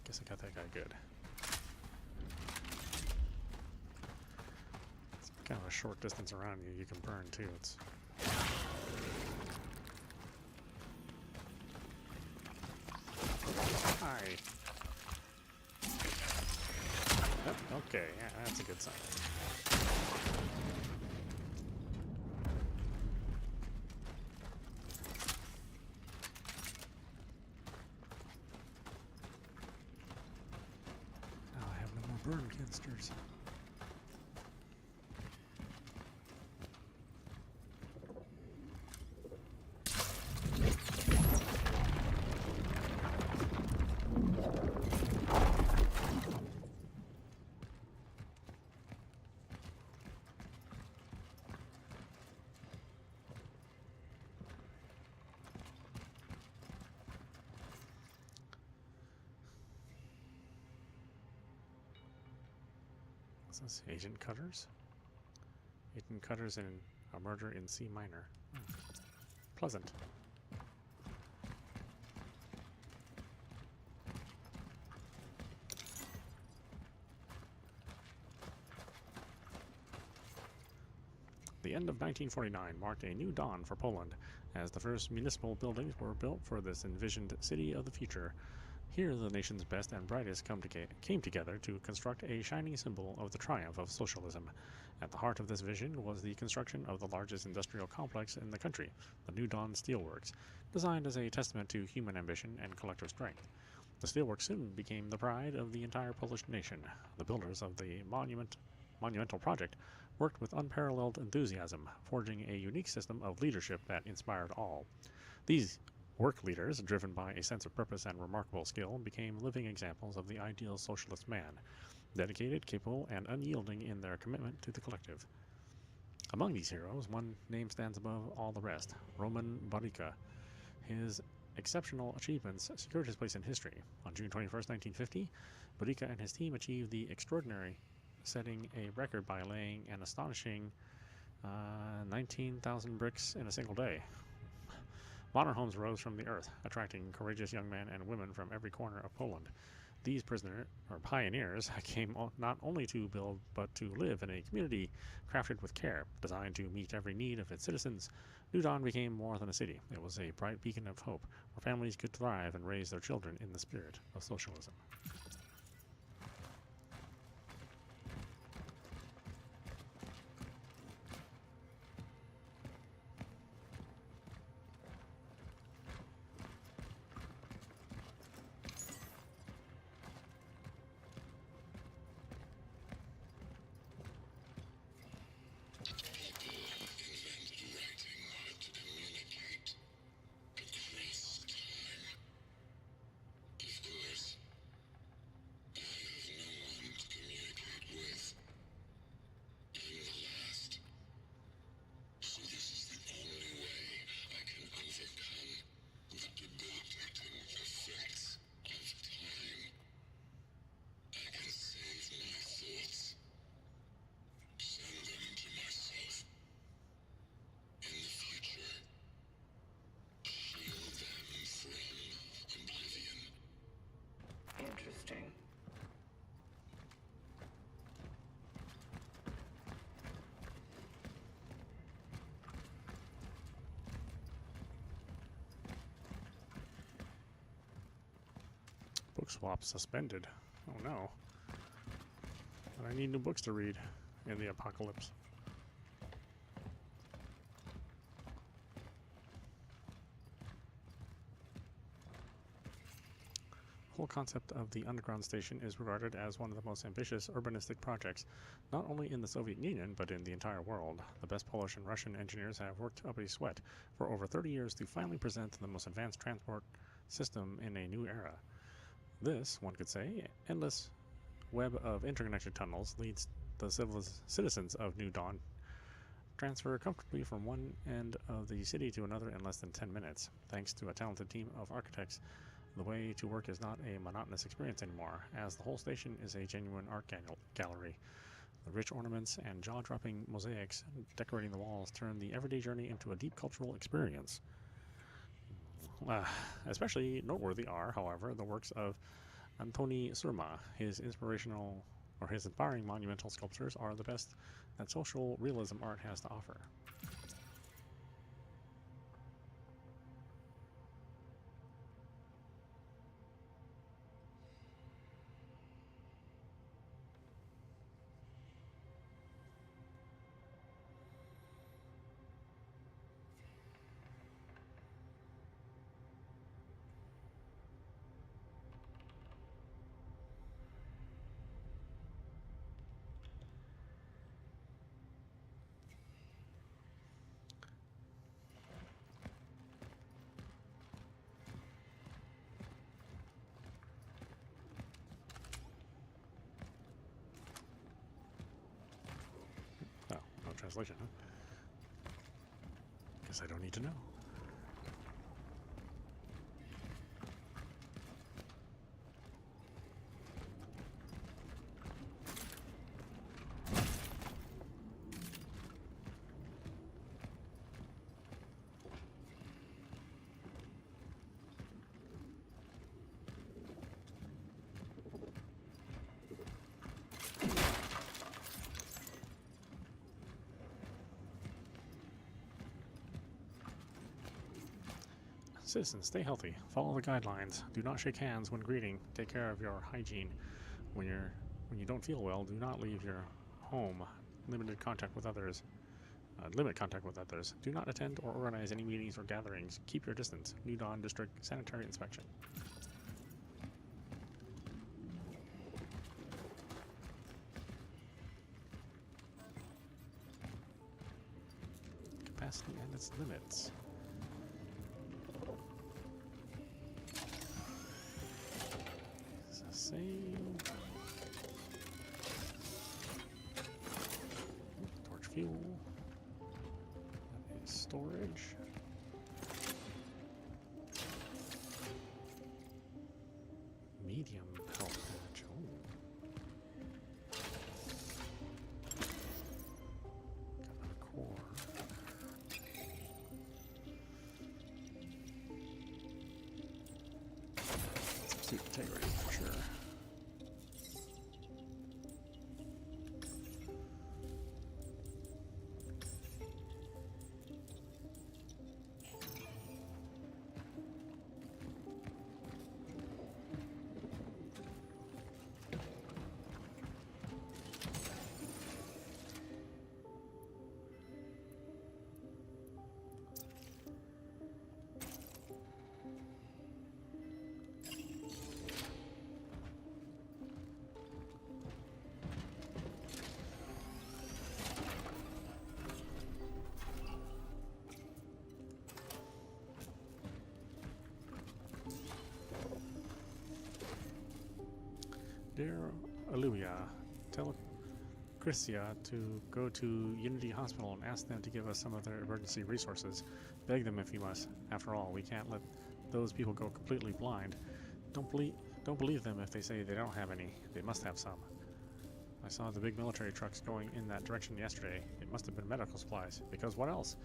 Guess I got that guy good. It's kind of a short distance around you. You can burn too. It's hi. Yep, okay, yeah, that's a good sign. Burn canisters. What's this? Agent Cutters? Agent Cutters in a murder in C minor. Pleasant. The end of 1949 marked a new dawn for Poland, as the first municipal buildings were built for this envisioned city of the future. Here, the nation's best and brightest came together to construct a shining symbol of the triumph of socialism. At the heart of this vision was the construction of the largest industrial complex in the country, the New Dawn Steelworks, designed as a testament to human ambition and collective strength. The steelworks soon became the pride of the entire Polish nation. The builders of the monumental project worked with unparalleled enthusiasm, forging a unique system of leadership that inspired all. These work leaders, driven by a sense of purpose and remarkable skill, became living examples of the ideal socialist man, dedicated, capable, and unyielding in their commitment to the collective. Among these heroes, one name stands above all the rest: Roman Barica. His exceptional achievements secured his place in history. On June 21st, 1950, Barica and his team achieved the extraordinary, setting a record by laying an astonishing 19,000 bricks in a single day. Modern homes rose from the earth, attracting courageous young men and women from every corner of Poland. These pioneers came not only to build but to live in a community crafted with care, designed to meet every need of its citizens. New Dawn became more than a city. It was a bright beacon of hope, where families could thrive and raise their children in the spirit of socialism. Interesting. Book swap suspended. Oh no. But I need new books to read in the apocalypse. The whole concept of the underground station is regarded as one of the most ambitious urbanistic projects, not only in the Soviet Union, but in the entire world. The best Polish and Russian engineers have worked up a sweat for over 30 years to finally present the most advanced transport system in a new era. This, one could say, endless web of interconnected tunnels leads the citizens of New Dawn transfer comfortably from one end of the city to another in less than 10 minutes. Thanks to a talented team of architects, the way to work is not a monotonous experience anymore, as the whole station is a genuine art gallery. The rich ornaments and jaw-dropping mosaics decorating the walls turn the everyday journey into a deep cultural experience. Especially noteworthy are, however, the works of Antoni Surma. His inspiring monumental sculptures are the best that social realism art has to offer. Translation, huh? Guess I don't need to know. Citizens, stay healthy. Follow the guidelines. Do not shake hands when greeting. Take care of your hygiene. When you don't feel well, do not leave your home. Limit contact with others. Do not attend or organize any meetings or gatherings. Keep your distance. New Dawn District Sanitary Inspection. capacity and its limits. It's the same. Torch fuel. That is storage. Medium health damage. Got another core. Suit integrity for sure. Dear Aluvia, tell Christia to go to Unity Hospital and ask them to give us some of their emergency resources. Beg them if you must. After all, we can't let those people go completely blind. Don't believe them if they say they don't have any. They must have some. I saw the big military trucks going in that direction yesterday. It must have been medical supplies. Because what else?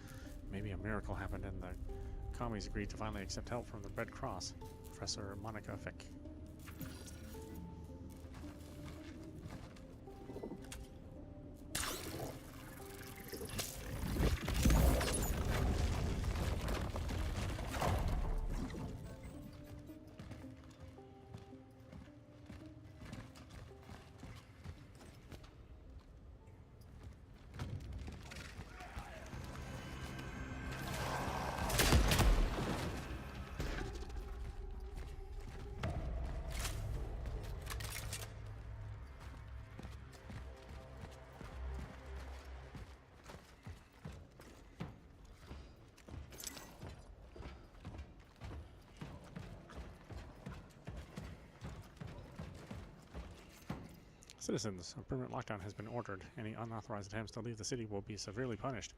Maybe a miracle happened and the commies agreed to finally accept help from the Red Cross. Professor Monica Fick. Citizens, a permanent lockdown has been ordered. Any unauthorized attempts to leave the city will be severely punished.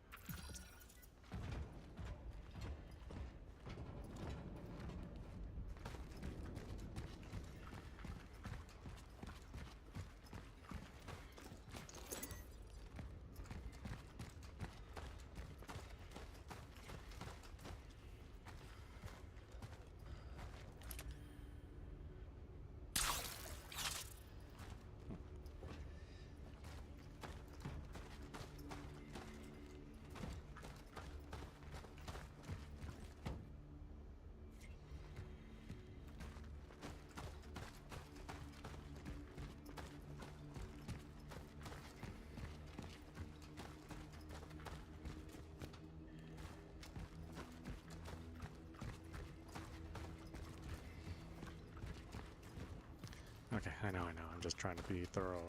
Okay, I know. I'm just trying to be thorough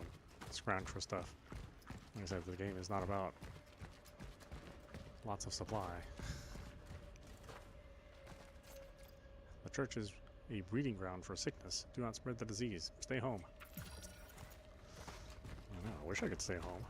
and scrounge for stuff. Like I said, the game is not about lots of supply. The church is a breeding ground for sickness. Do not spread the disease. Stay home. I know, I wish I could stay home.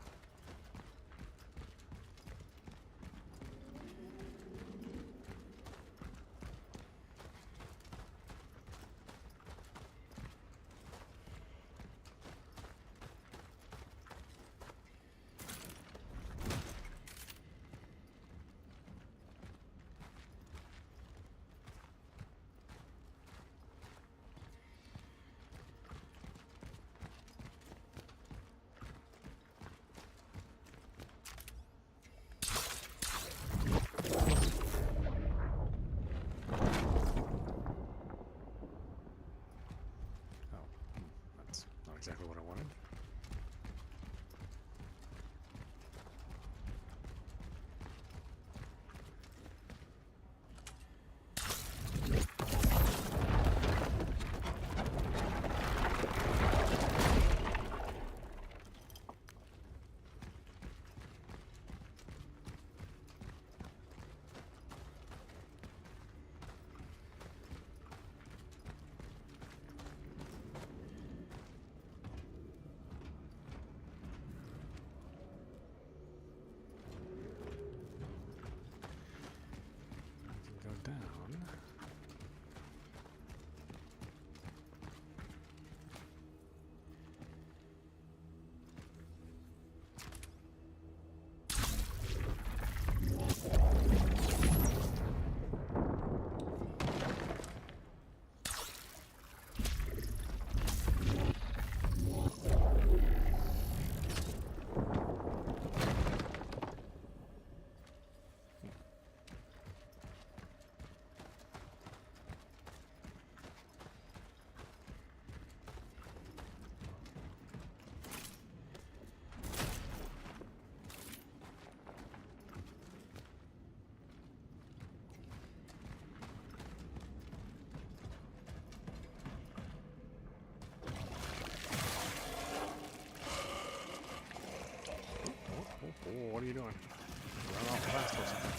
doing? Run off fast or something.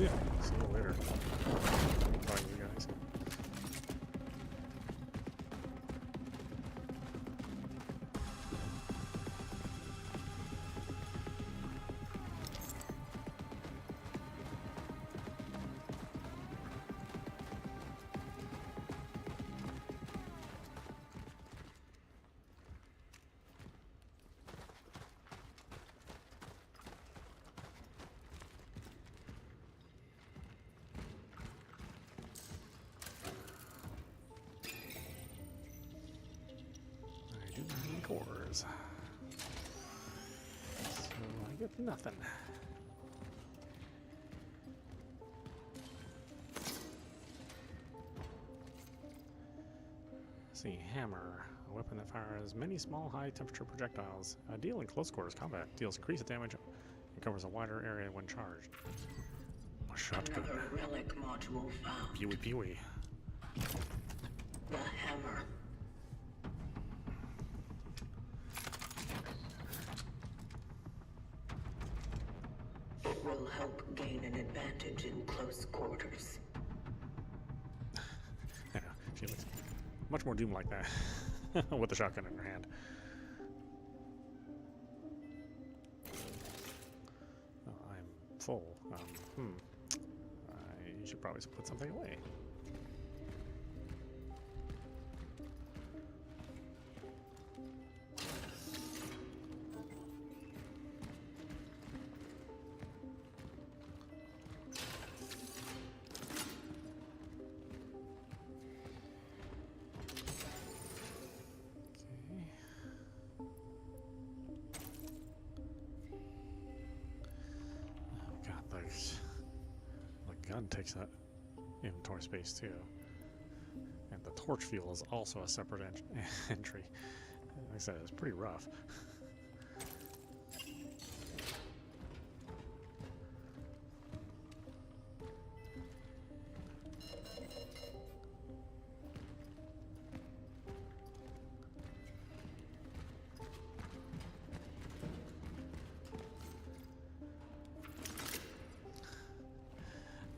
Yeah, see you later. Bye, you guys. I do not have any cores. So I get nothing. Let's see, hammer. A weapon that fires many small high-temperature projectiles. Ideal in close quarters combat. Deals increased damage and covers a wider area when charged. A shotgun. Another relic module found. Peewee peewee. The hammer. It will help gain an advantage in close quarters. Yeah, she looks much more Doom like that with the shotgun in her hand. Oh, I'm full. I should probably put something away. The gun takes that inventory space too, and the torch fuel is also a separate entry. Like I said, it's pretty rough.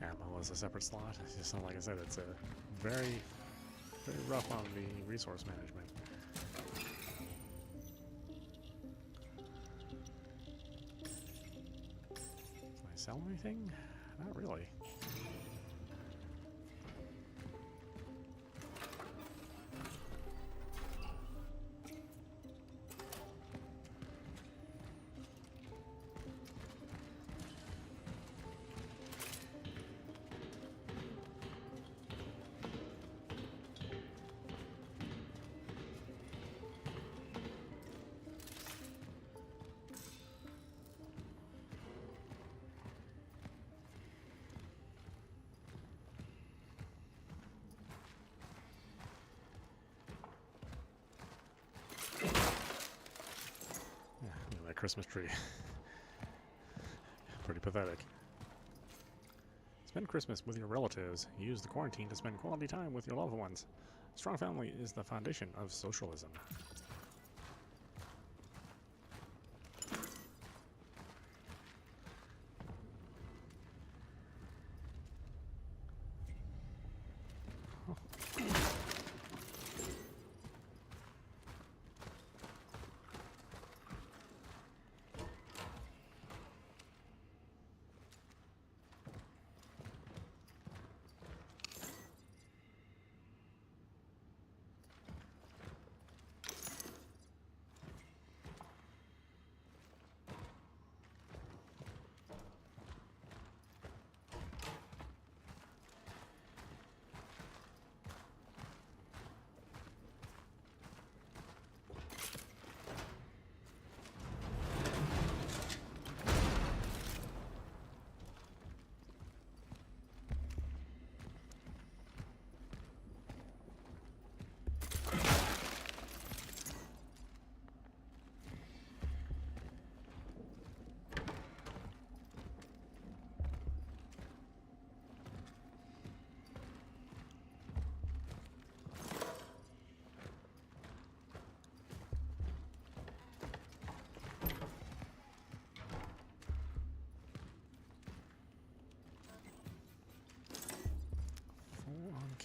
Ammo is a separate slot. It's just like I said, it's a very rough on the resource management. Can I sell anything? Not really. Christmas tree. Pretty pathetic. Spend Christmas with your relatives. Use the quarantine to spend quality time with your loved ones. A strong family is the foundation of socialism.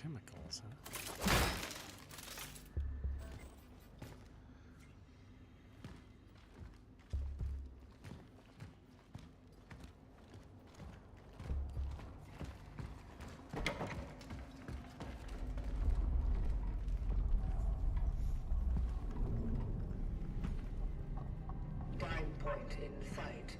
Chemicals, huh? Dive point in sight.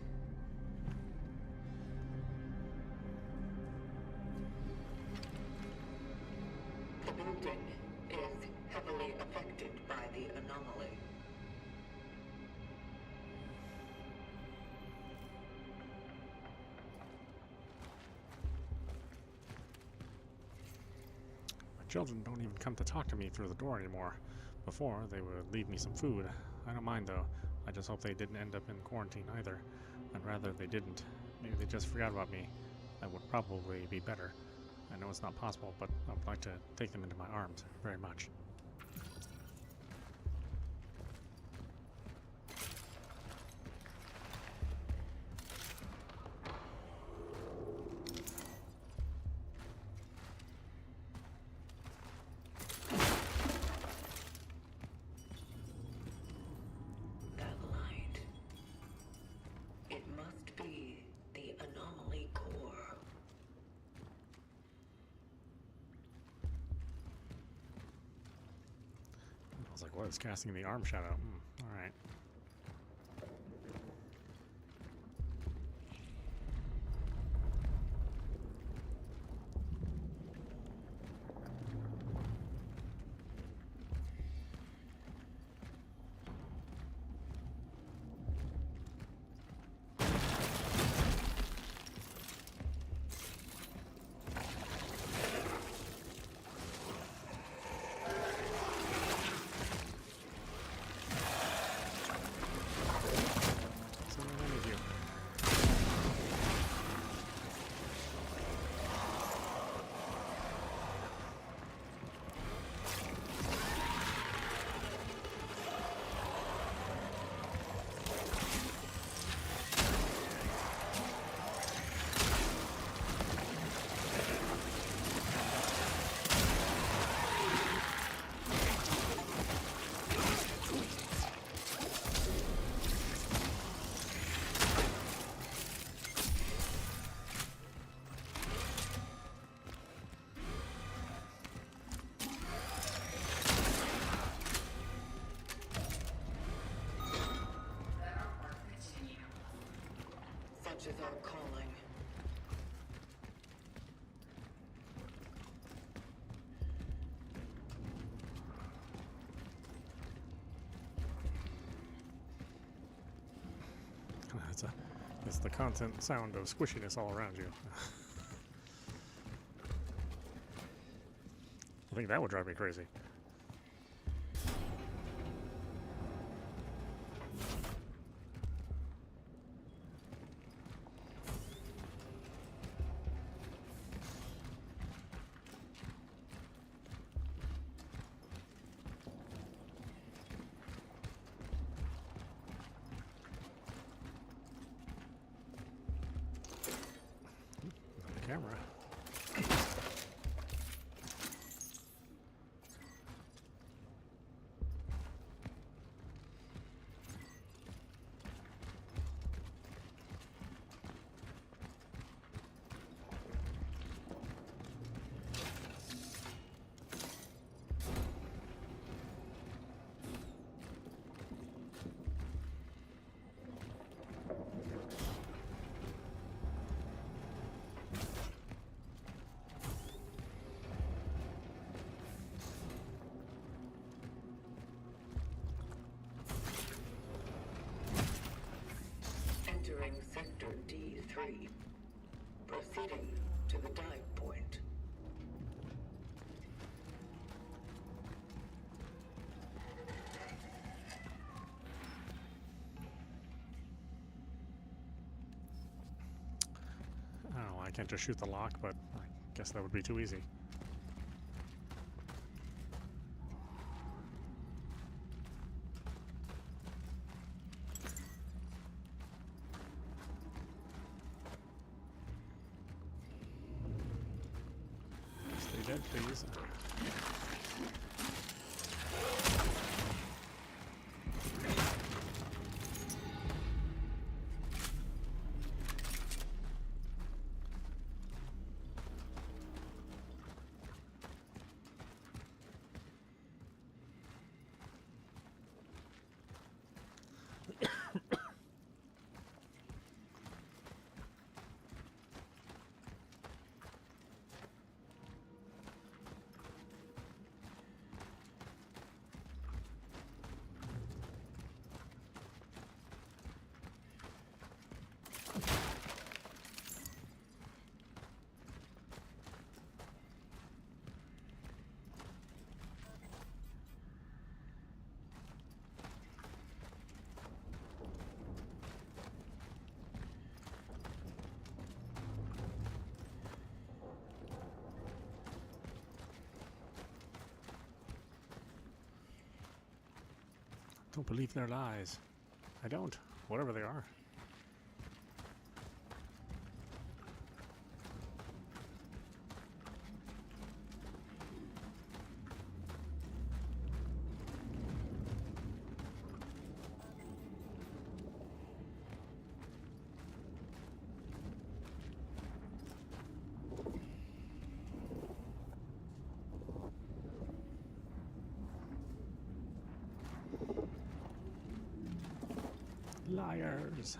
The building is heavily affected by the anomaly. My children don't even come to talk to me through the door anymore. Before, they would leave me some food. I don't mind, though. I just hope they didn't end up in quarantine either. I'd rather they didn't. Maybe they just forgot about me. That would probably be better. I know it's not possible, but I would like to take them into my arms very much. That light. It must be the anomaly core. I was like, what is casting the arm shadow? Alright. Such is our calling. It's the constant sound of squishiness all around you. I think that would drive me crazy. Camera. Entering Sector D3. Proceeding to the dive point. Oh, I can't just shoot the lock, but I guess that would be too easy. Stay dead. dead, please. Don't believe their lies. I don't, whatever they are. Liars.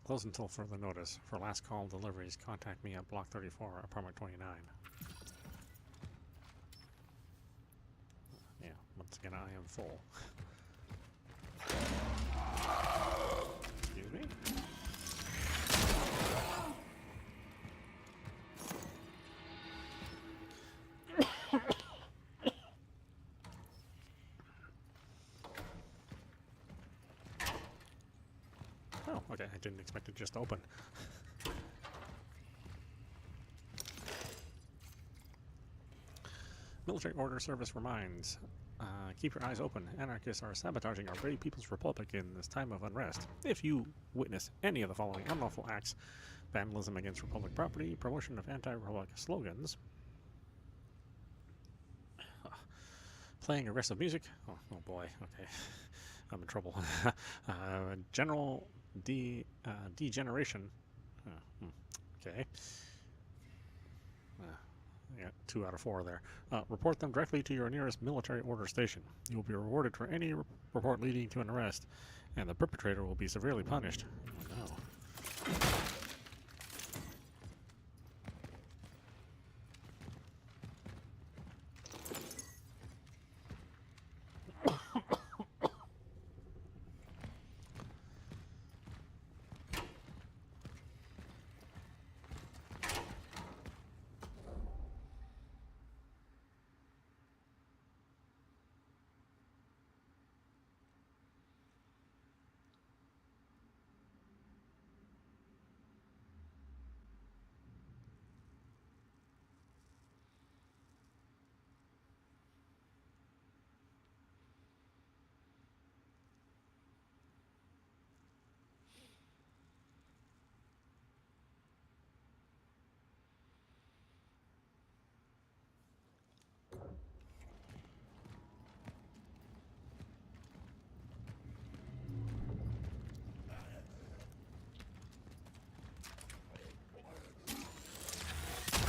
Close until further notice. For last call deliveries, contact me at Block 34, Apartment 29. Yeah, once again, I am full. Excuse me? Oh, okay, I didn't expect it to just open. Military Order Service reminds, keep your eyes open. Anarchists are sabotaging our very People's Republic in this time of unrest. If you witness any of the following unlawful acts, vandalism against Republic property, promotion of anti-Republic slogans, playing aggressive music, oh boy, okay, I'm in trouble, general degeneration, okay, I got 2 out of 4 there. Report them directly to your nearest military order station. You will be rewarded for any report leading to an arrest, and the perpetrator will be severely punished. Oh, no.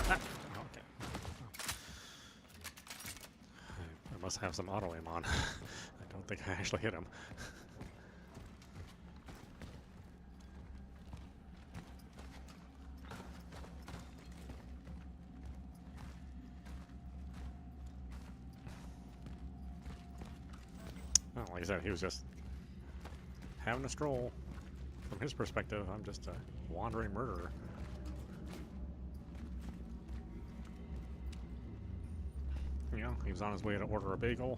Okay. I must have some auto aim on. I don't think I actually hit him. Well, like I said, he was just having a stroll. From his perspective, I'm just a wandering murderer. You know, he was on his way to order a bagel.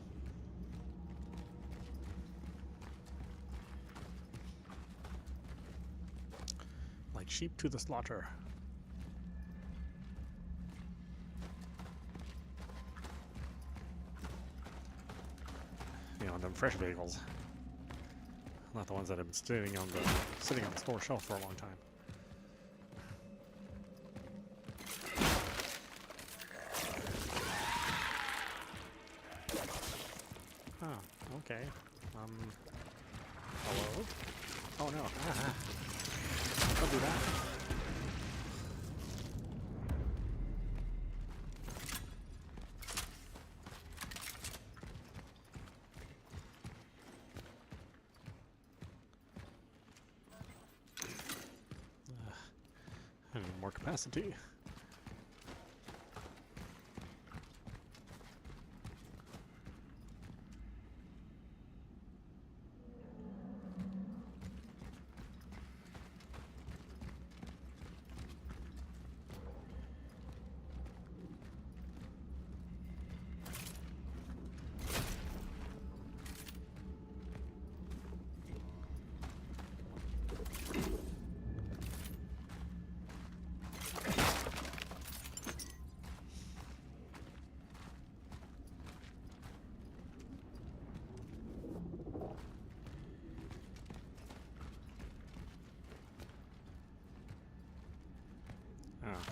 Like sheep to the slaughter. You know, them fresh bagels. Not the ones that have been sitting on the store shelf for a long time. Oh, okay. Hello? Oh no. Ah. Don't do that. I need more capacity.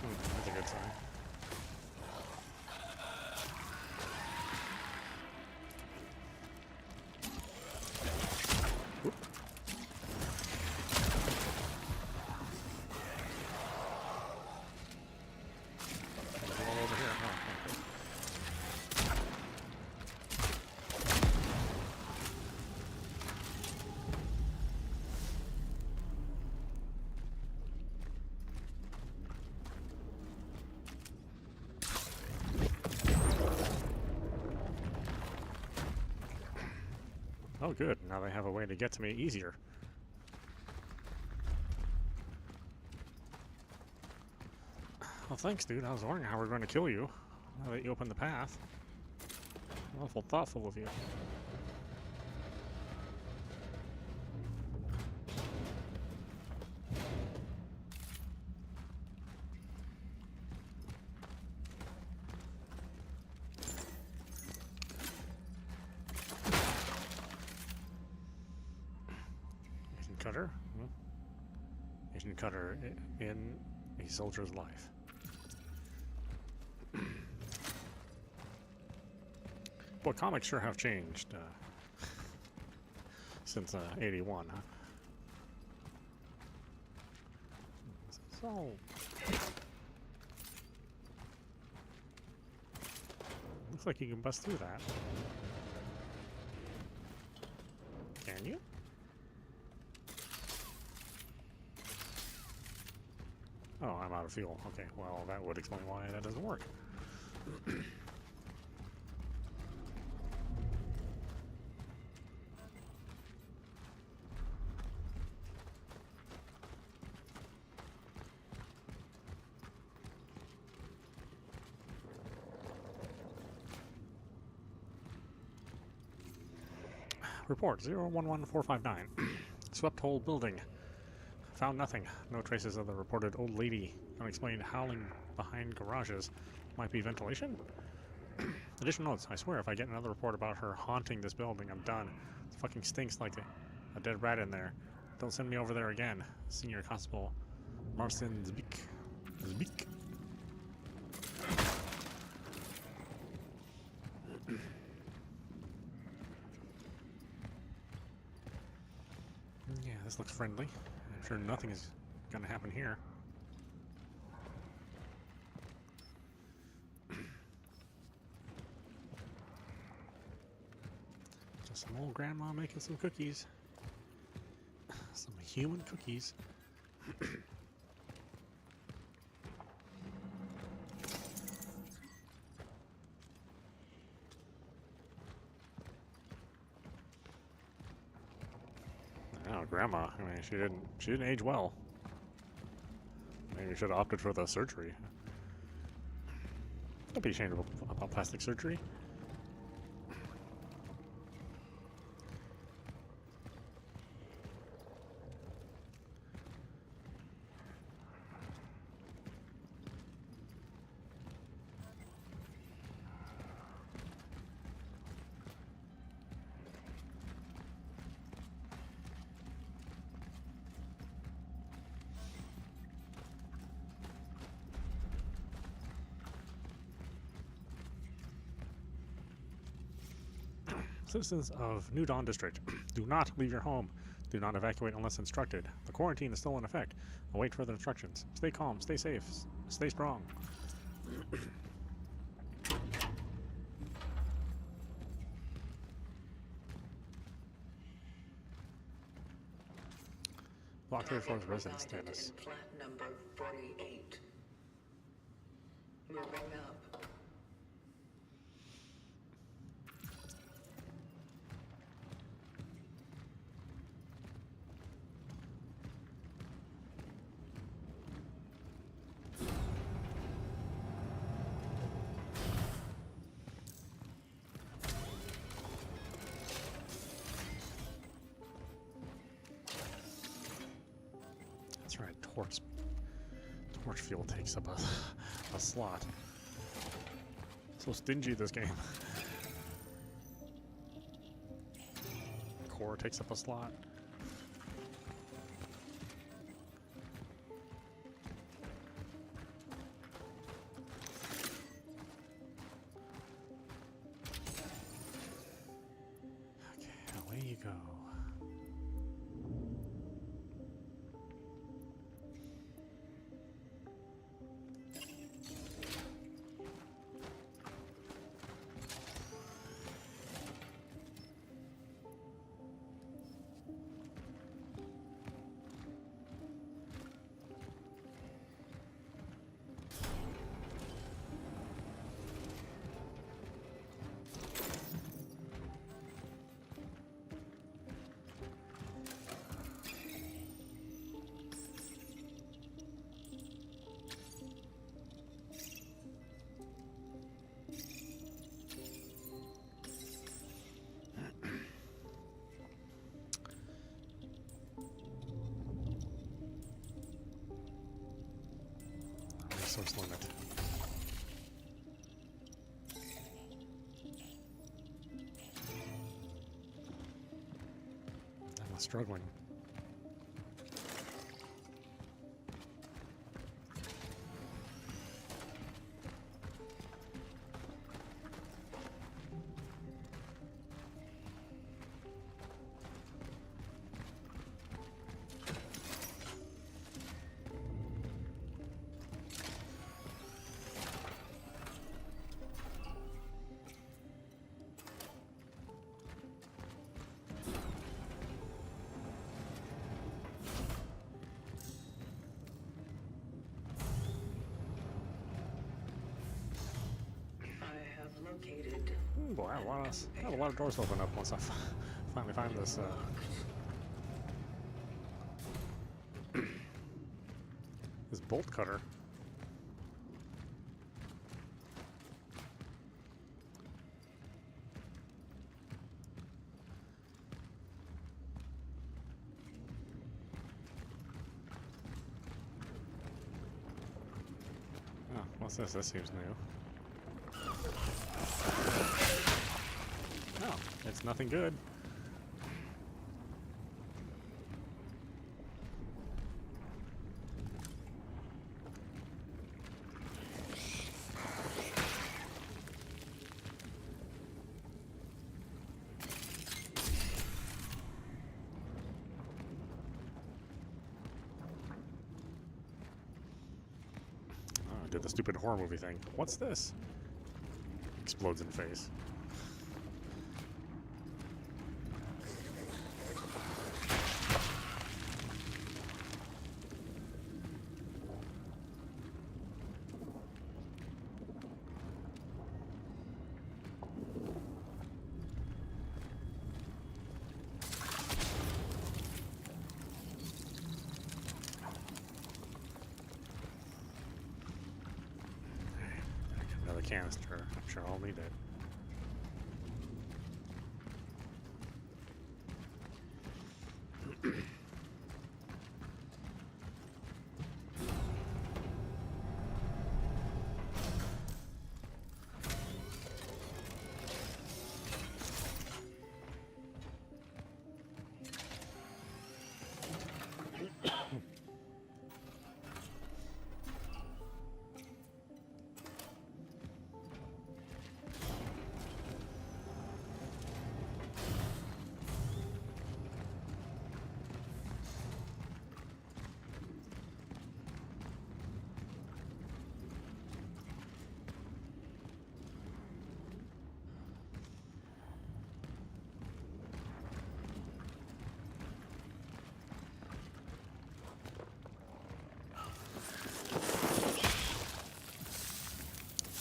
That's a good sign. Whoop. There's one over here. Oh, okay. Oh, good. Now they have a way to get to me easier. Well, thanks, dude. I was wondering how we're going to kill you. Now that you opened the path. Awful thoughtful of you. Cutter. Agent Cutter in a soldier's life. Well, comics sure have changed since 81, huh? So... looks like you can bust through that. Can you? Oh, I'm out of fuel. Okay, well, that would explain why that doesn't work. Report 011459. Swept whole building. Found nothing. No traces of the reported old lady. Unexplained howling behind garages. Might be ventilation? Additional notes. I swear if I get another report about her haunting this building, I'm done. It fucking stinks like a dead rat in there. Don't send me over there again. Senior Constable Marcin Zbik. Zbik. Yeah, this looks friendly. I'm sure nothing is going to happen here. Just some old grandma making some cookies. Some human cookies. Oh, grandma. I mean, she didn't age well. Maybe you should have opted for the surgery. Don't be ashamed about plastic surgery. Citizens of New Dawn District, do not leave your home. Do not evacuate unless instructed. The quarantine is still in effect. Await further instructions. Stay calm, stay safe, stay strong. Block 34's residence status. In flat number 48. Moving up. That's right, torch fuel takes up a slot. So stingy, this game. Core takes up a slot. Okay, away you go. Resource limit. I'm struggling. Located. Ooh, boy, I have a lot of doors to open up once I finally find this. This bolt cutter. Oh, what's this? This seems new. Oh, it's nothing good. Oh, I did the stupid horror movie thing. What's this? Explodes in the face. another canister. I'm sure I'll need it.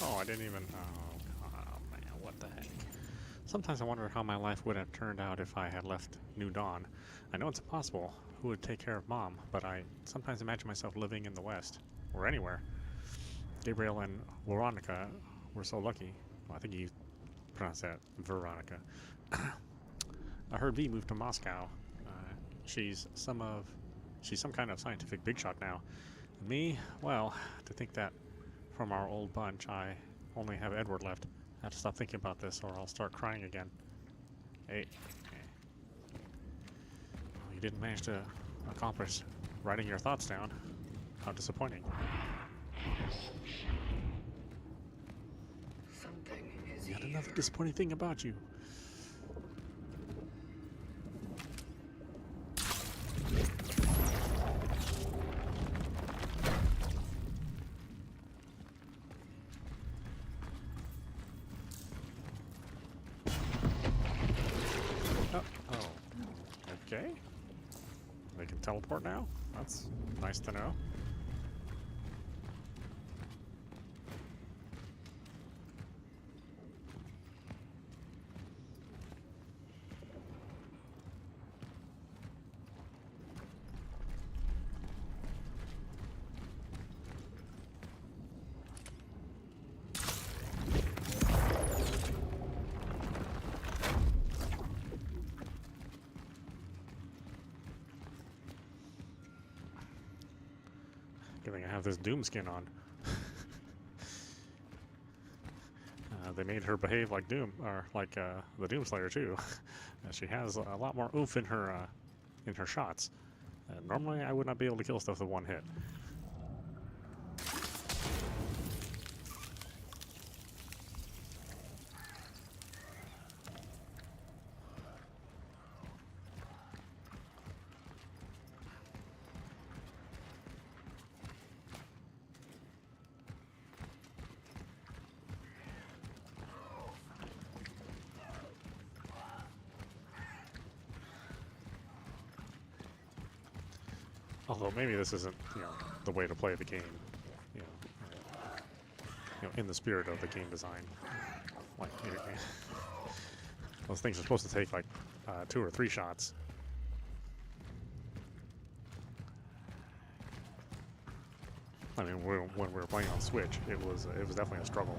Oh, I didn't even... Oh, man, what the heck. Sometimes I wonder how my life would have turned out if I had left New Dawn. I know it's impossible. Who would take care of Mom? But I sometimes imagine myself living in the West. Or anywhere. Gabriel and Veronica were so lucky. Well, I think you pronounced that Veronica. I heard V moved to Moscow. She's some kind of scientific big shot now. And me, well, to think that from our old bunch, I only have Edward left. I have to stop thinking about this or I'll start crying again. Hey. Well, you didn't manage to accomplish writing your thoughts down. How disappointing. Something is Yet here. another disappointing thing about you. Okay. They can teleport now? That's nice to know. Good thing I have this Doom skin on. They made her behave like Doom, or like the Doom Slayer too. She has a lot more oomph in her shots. Normally, I would not be able to kill stuff with one hit. Although maybe this isn't, the way to play the game, in the spirit of the game design. Like, those things are supposed to take like 2 or 3 shots. I mean, when we were playing on Switch, it was definitely a struggle.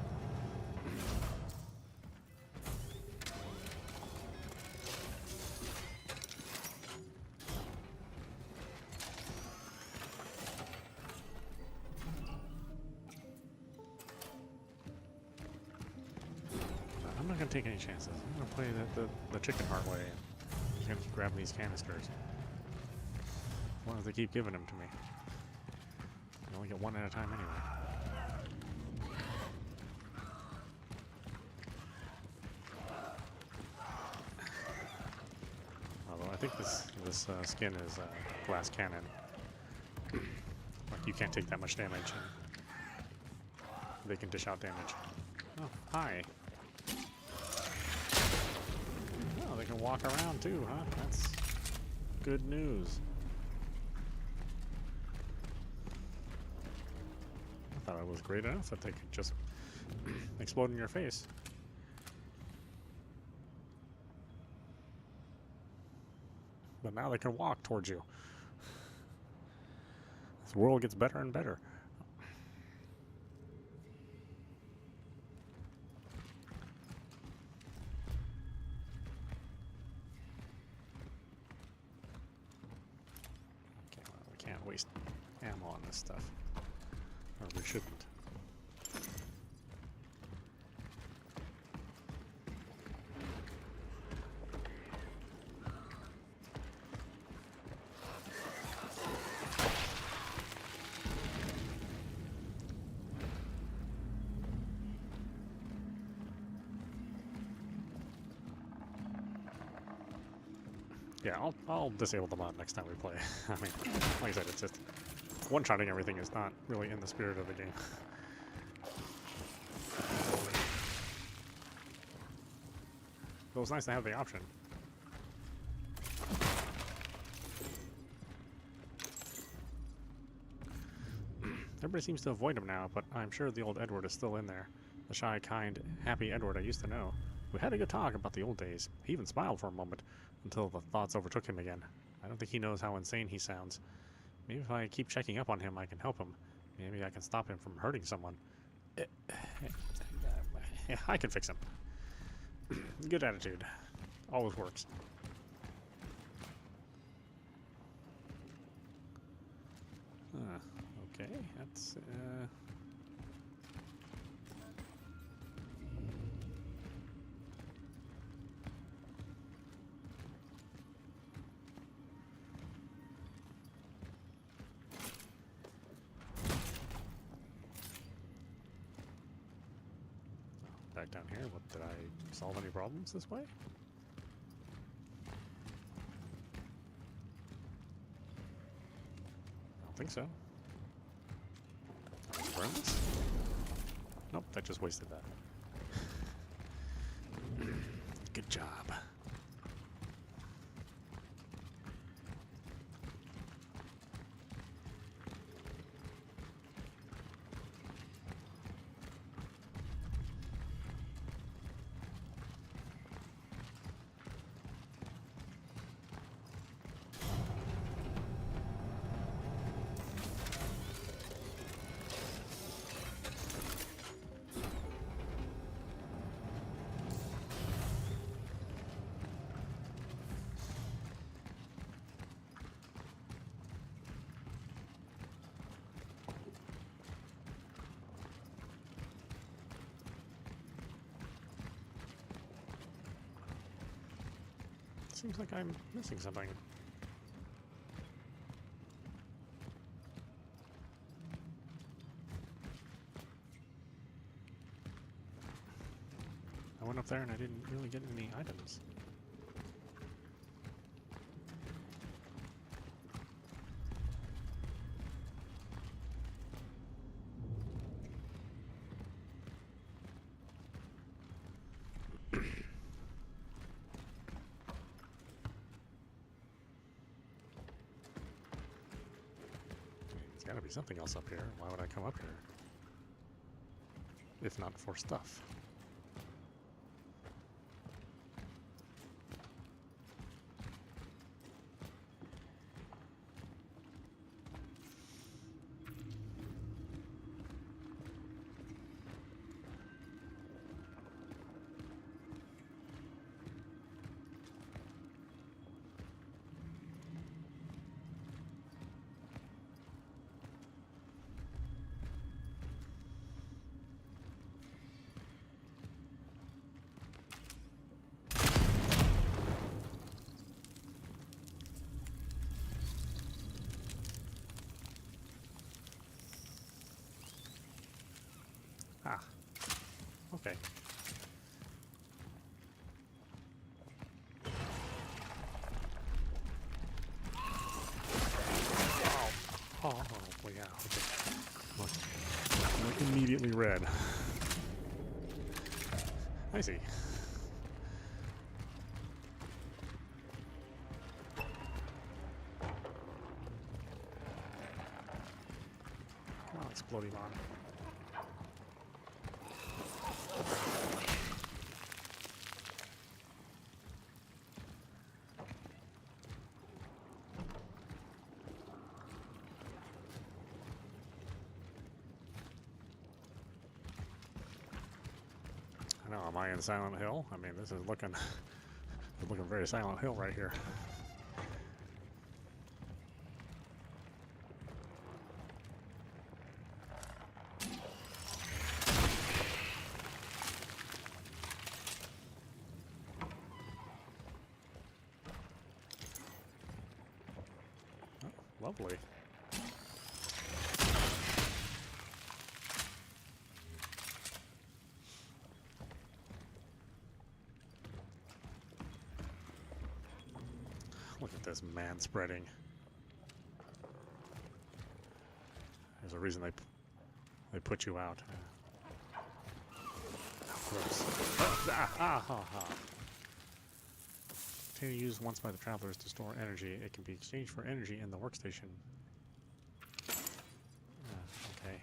I'm not gonna take any chances. I'm gonna play the chicken heart way. I'm just gonna keep grabbing these canisters. As long as they keep giving them to me. I only get one at a time anyway. Although I think this skin is glass cannon. Like you can't take that much damage, and they can dish out damage. Oh, hi. Oh, they can walk around too, huh? That's good news. I thought it was great enough that they could just explode in your face. But now they can walk towards you. This world gets better and better. waste ammo on this stuff. Or we shouldn't. Yeah, I'll disable the mod next time we play. I mean, like I said, it's just one-shotting everything is not really in the spirit of the game. It was nice to have the option. Everybody seems to avoid him now, but I'm sure the old Edward is still in there. The shy, kind, happy Edward I used to know. We had a good talk about the old days. He even smiled for a moment, until the thoughts overtook him again. I don't think he knows how insane he sounds. Maybe if I keep checking up on him, I can help him. Maybe I can stop him from hurting someone. Yeah, I can fix him. Good attitude. Always works. Okay, that's... Back down here. What, did I solve any problems this way? I don't think so. Burn this? Nope, that just wasted that. Good job. Seems like I'm missing something. I went up there and I didn't really get any items. There's gotta be something else up here. Why would I come up here? If not for stuff. Ah, okay. Oh, well, yeah, okay. Look immediately red. I see. Come on, exploding on. I know, am I in Silent Hill? I mean, this is looking very Silent Hill right here. Lovely. Look at this man spreading. There's a reason they put you out. Gross. Container used once by the travelers to store energy. It can be exchanged for energy in the workstation. Okay.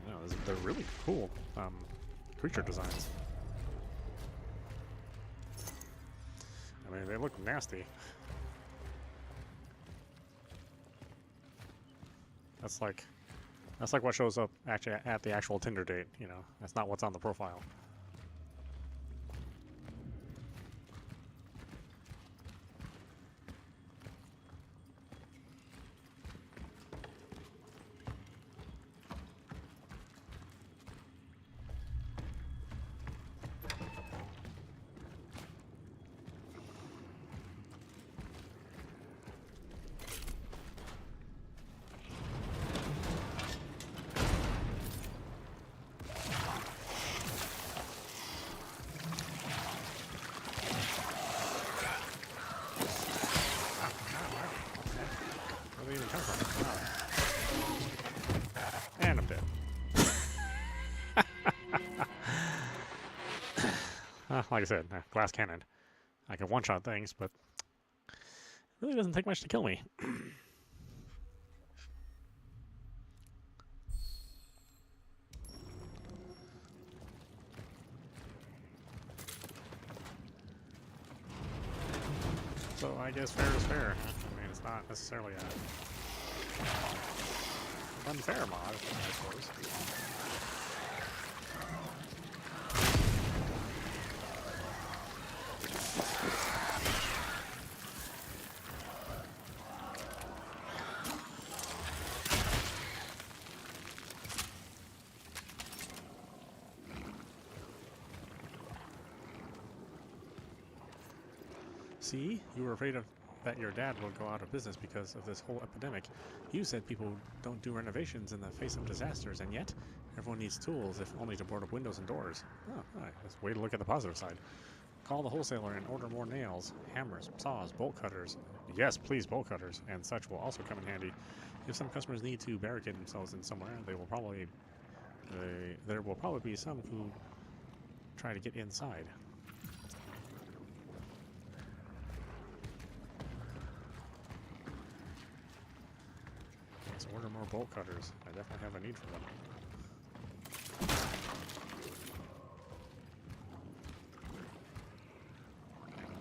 No, they're really cool creature designs. I mean, they look nasty. That's like what shows up actually at the actual Tinder date, you know. That's not what's on the profile. And I'm dead. Like I said, glass cannon. I can one-shot things, but it really doesn't take much to kill me. So I guess fair is fair. I mean, it's not necessarily a unfair mod, I suppose. See, you were afraid that your dad will go out of business because of this whole epidemic. You said people don't do renovations in the face of disasters, and yet everyone needs tools, if only to board up windows and doors. Oh, that's a way to look at the positive side. Call the wholesaler and order more nails, hammers, saws, bolt cutters. Yes, please, bolt cutters and such will also come in handy. If some customers need to barricade themselves in somewhere, there will probably be some who try to get inside. Let's order more bolt cutters. I definitely have a need for them.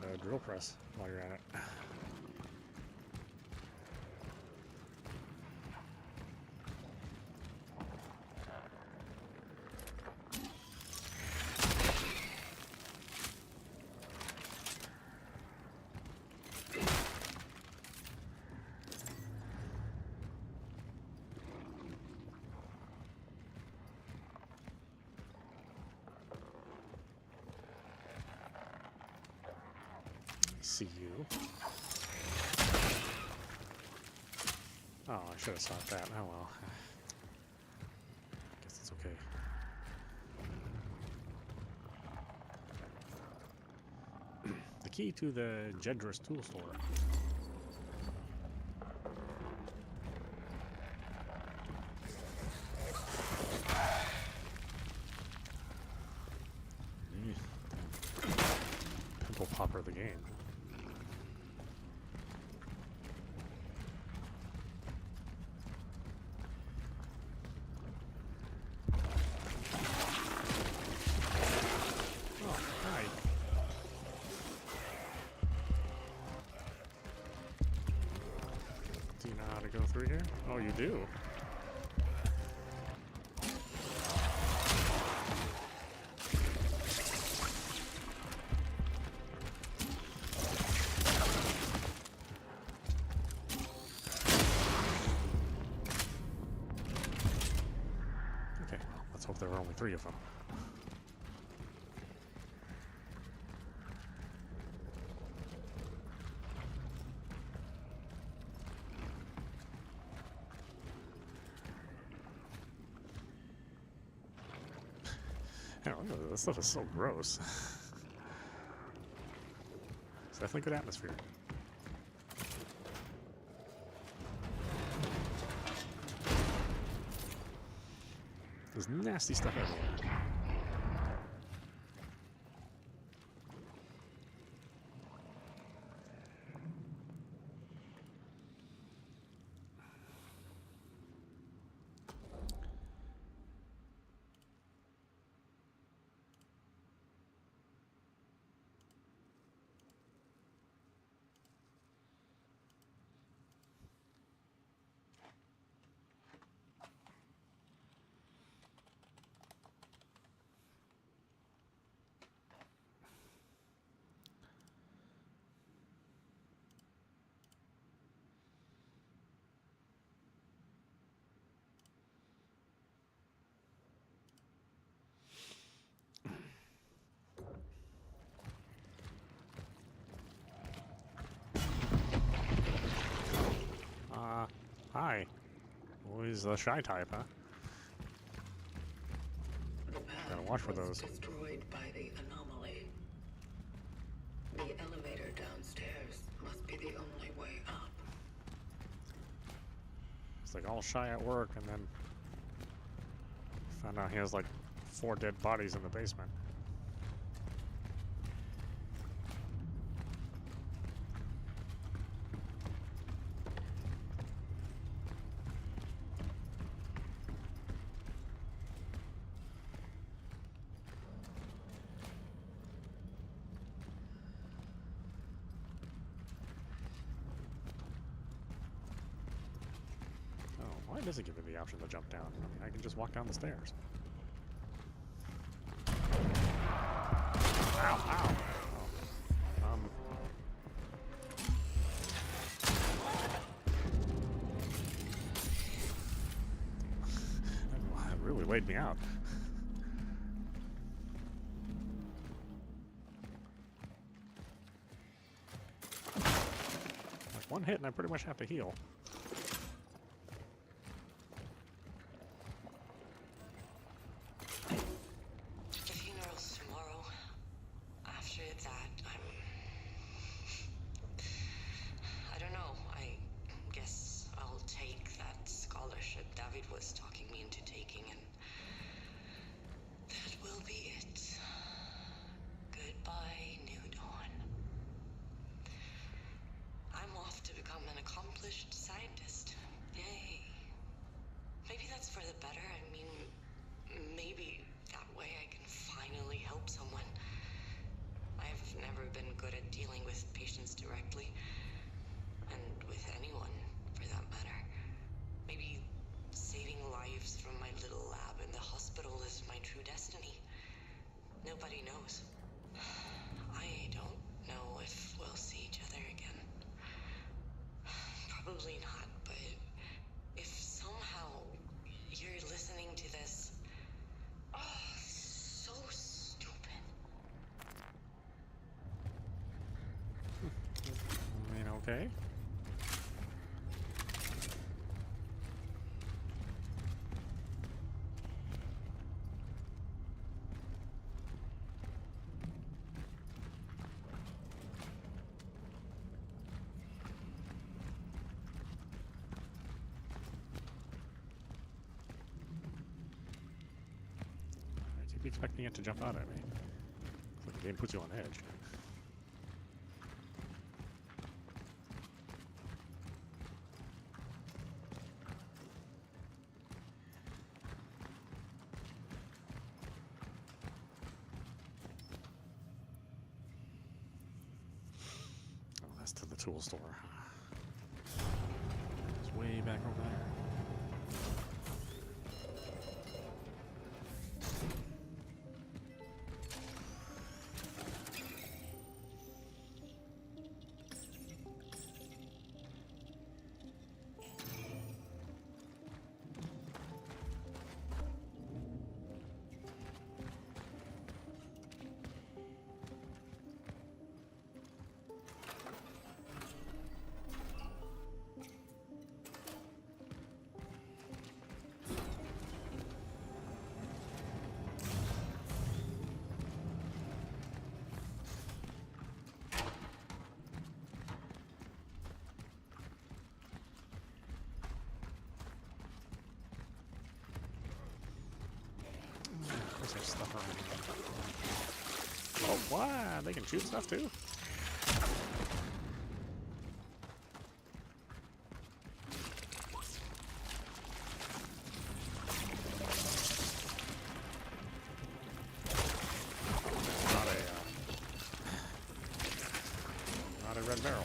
And a drill press while you're at it. See you. Oh, I should have stopped that. Oh well. Guess it's okay. The key to the Jedris tool store. Pimple popper of the game. Go through here? Oh, you do. Okay, well, let's hope there are only 3 of them. Yeah, look at this stuff is so gross. It's definitely good atmosphere. There's nasty stuff everywhere. Hi. Always the shy type, huh? The path Gotta watch for was those. destroyed by the anomaly. The elevator downstairs must be the only way up. It's like all shy at work, and then found out he has like 4 dead bodies in the basement. Oh, why does it give me the option to jump down? I mean, I can just walk down the stairs. Ow, ow. Oh. That really laid me out. Like one hit and I pretty much have to heal. The funeral's tomorrow. After that, I don't know. I guess I'll take that scholarship David was talking me into taking, and that will be it. Goodbye, New Dawn. I'm off to become an accomplished scientist. Yay. Maybe that's for the better. I mean, maybe that way I can finally help someone. I've never been good at dealing with patients directly, and with anyone, for that matter. Maybe saving lives from my little lab in the hospital is my true destiny. Nobody knows. I don't know if we'll see each other again. Probably not, but if somehow you're listening to this... Oh, so stupid. I mean, okay. I keep expecting it to jump out at me. It's like the game puts you on edge. Oh, that's to the tool store. It's way back over there. there's stuff around here. Oh, wow! They can shoot stuff too? Not a red barrel.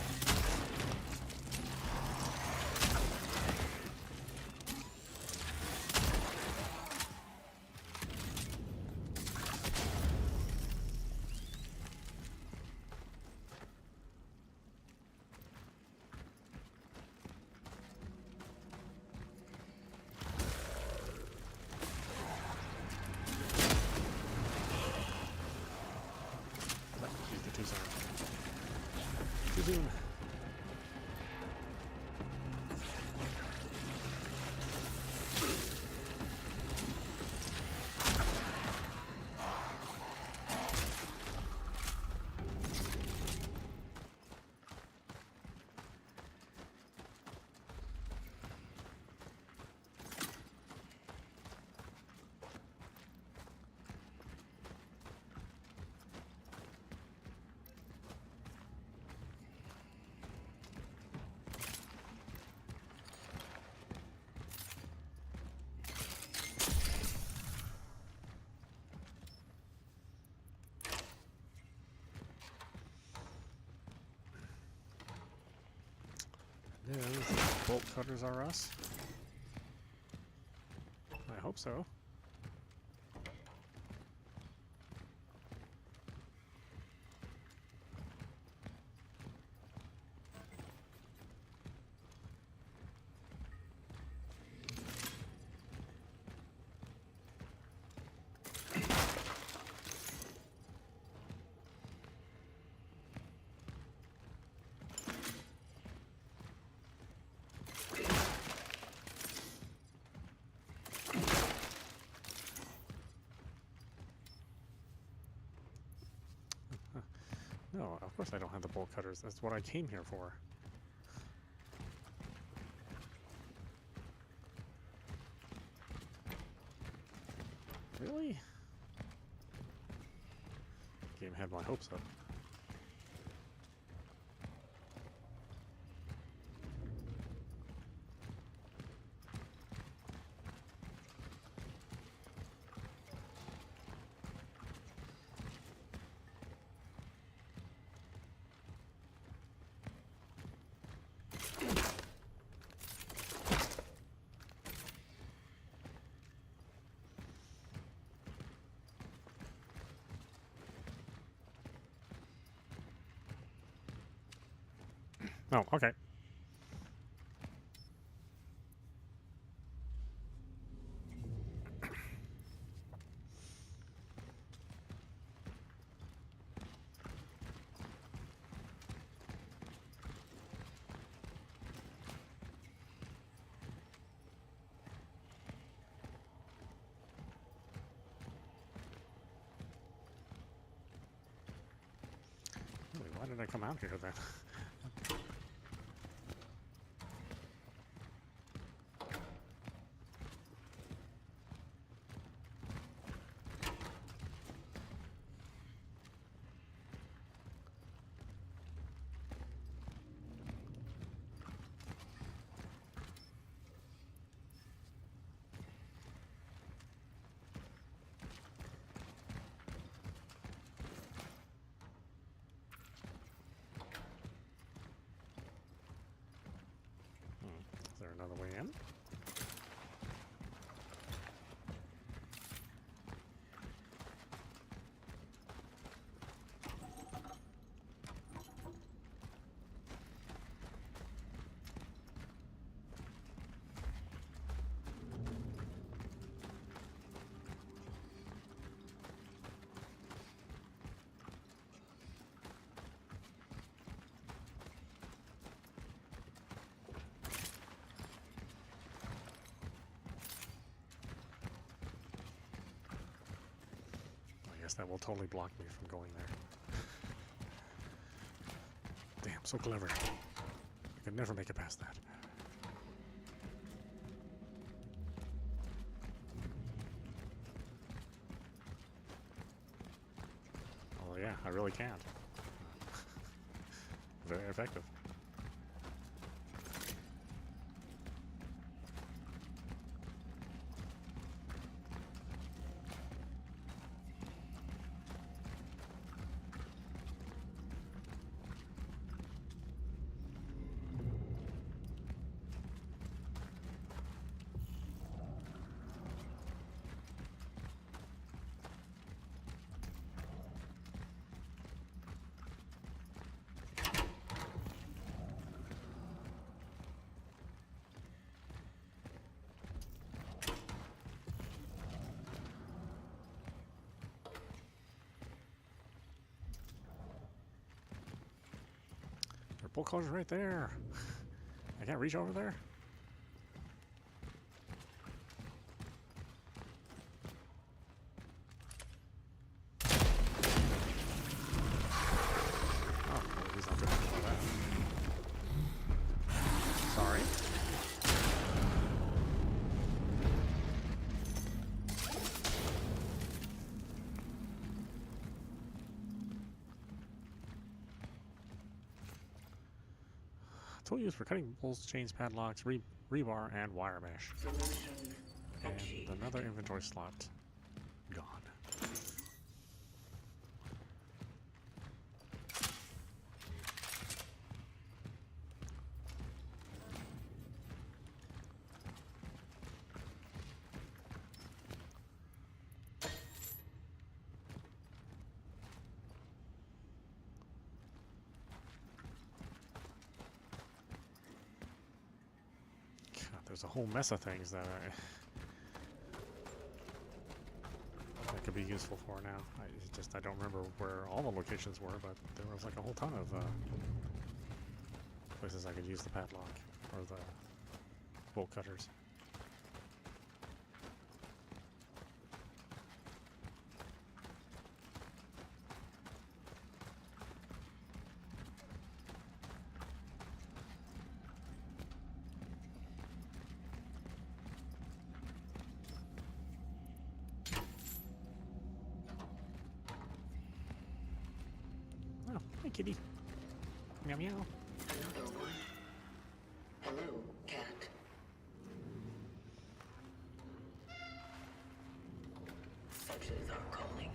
Too soon. Yeah, bolt cutters are us. I hope so. No, of course I don't have the bolt cutters. That's what I came here for. Really? Game had my hopes up. Oh, okay. Wait, why did I come out here then? Is there another way in? I guess that will totally block me from going there. Damn, so clever. I could never make it past that. yeah, I really can't. Very effective. Their bolt culture's right there. I can't reach over there. Oh, well, he's not doing anything about that. Sorry. Tool used for cutting bolts, chains, padlocks, rebar, and wire mesh. Solution And achieved. another inventory slot gone. God, there's a whole mess of things that could be useful for now. I don't remember where all the locations were, but there was like a whole ton of places I could use the padlock or the bolt cutters. Oh, hey kitty. Meow meow. Another one. Hello, cat. Such is our calling.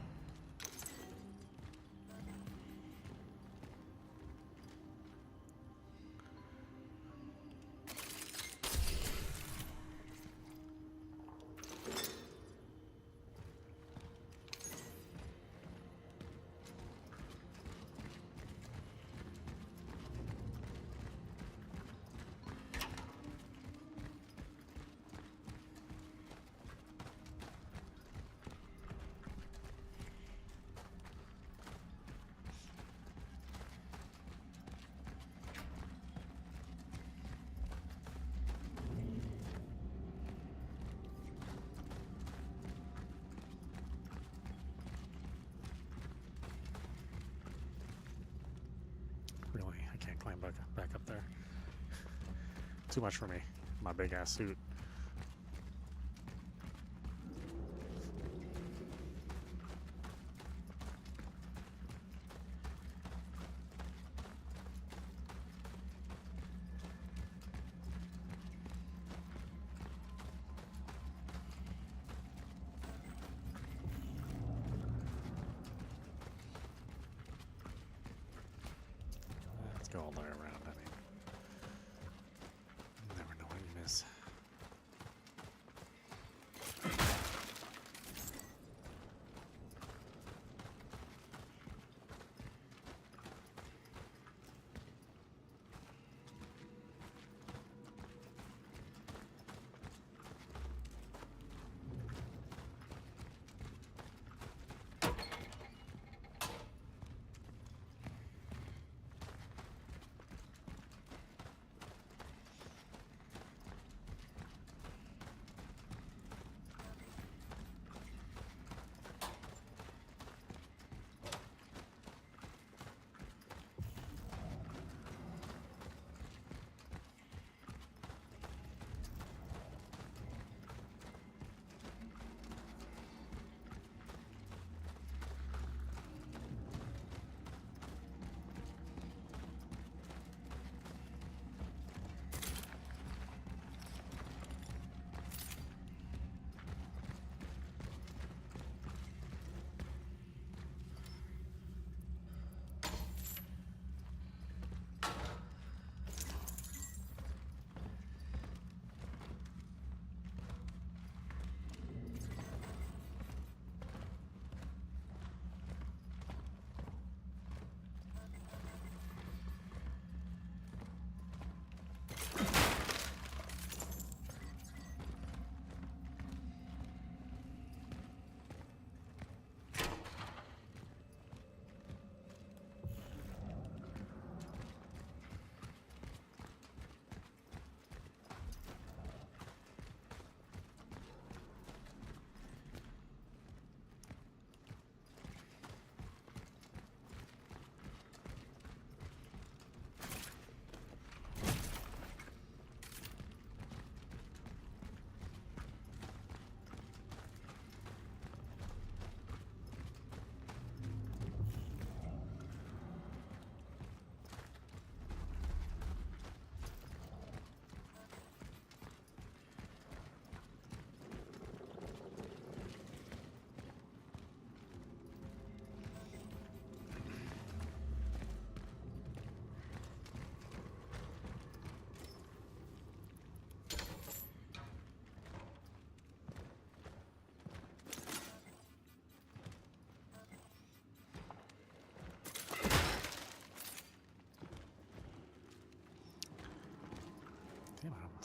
Really, I can't climb back up there. Too much for me. My big ass suit. Let's go all the way around. I mean, you never know what you miss.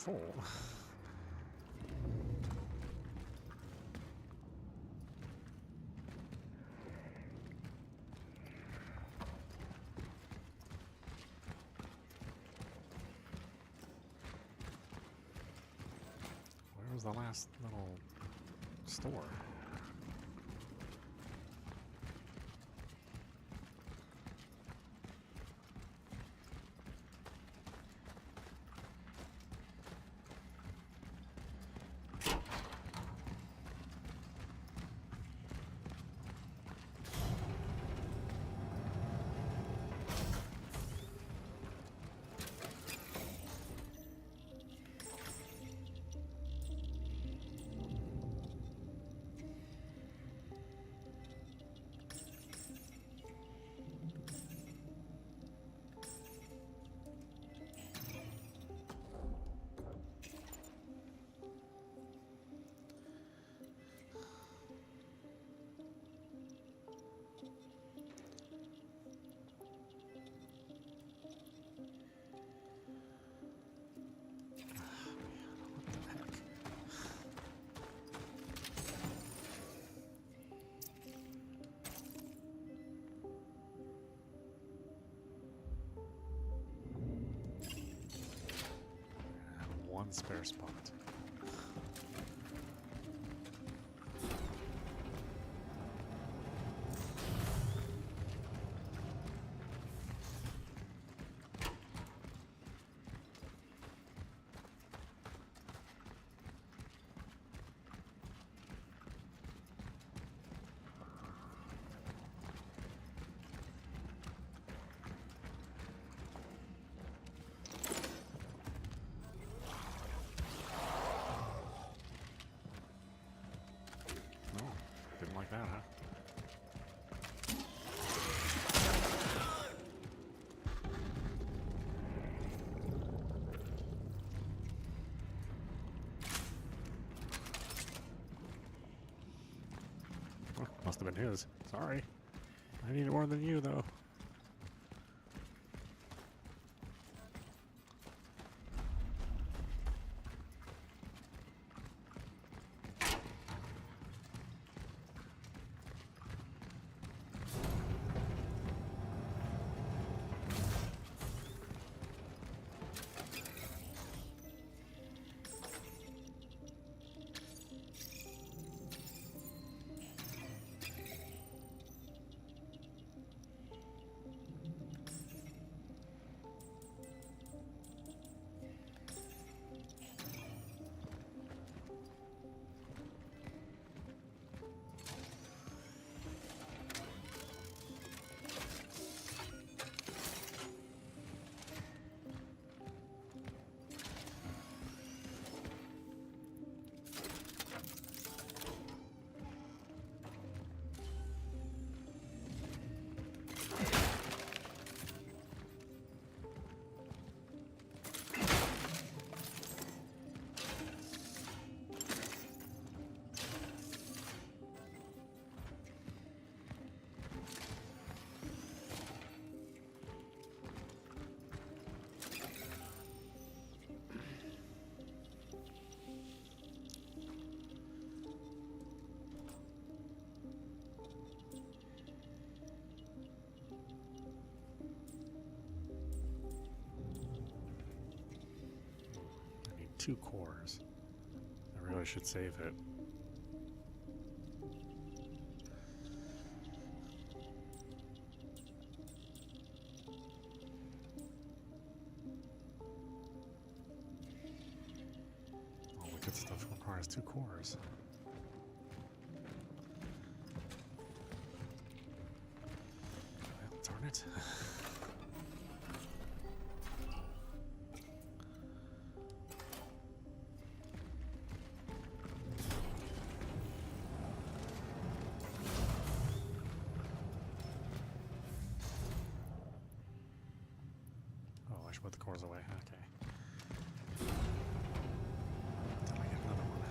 full. Where was the last little store? One spare spot. Didn't like that, huh? Well, must have been his. Sorry. I need it more than you, though. I need 2 cores. I really should save it. All the good stuff requires 2 cores. Well, darn it. Oh, I should put the cores away. Okay. Until I get another one.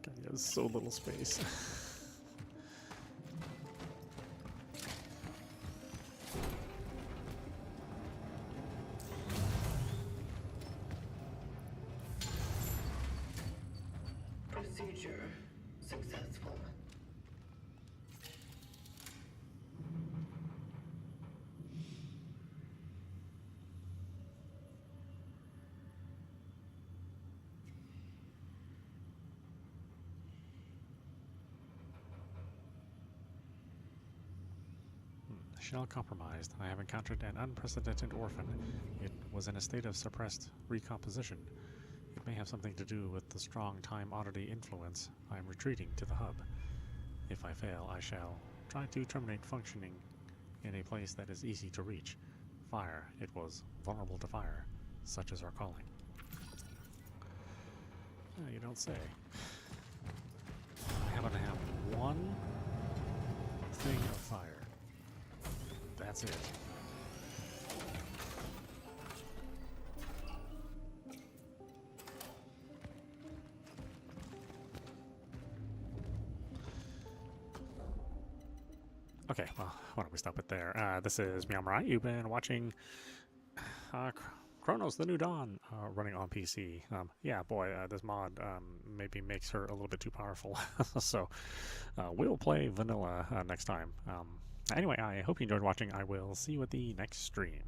Got He has so little space. Procedure successful. Shell compromised. I have encountered an unprecedented orphan. It was in a state of suppressed recomposition. It may have something to do with the strong time oddity influence. I am retreating to the hub. If I fail, I shall try to terminate functioning in a place that is easy to reach. Fire. It was vulnerable to fire. Such is our calling. You don't say. I happen to have one thing of fire. That's it. Okay, well, why don't we stop it there? This is meowmurai. You've been watching Cronos, the New Dawn, running on PC. Yeah, boy, this mod maybe makes her a little bit too powerful. So we'll play vanilla next time. Anyway, I hope you enjoyed watching. I will see you at the next stream.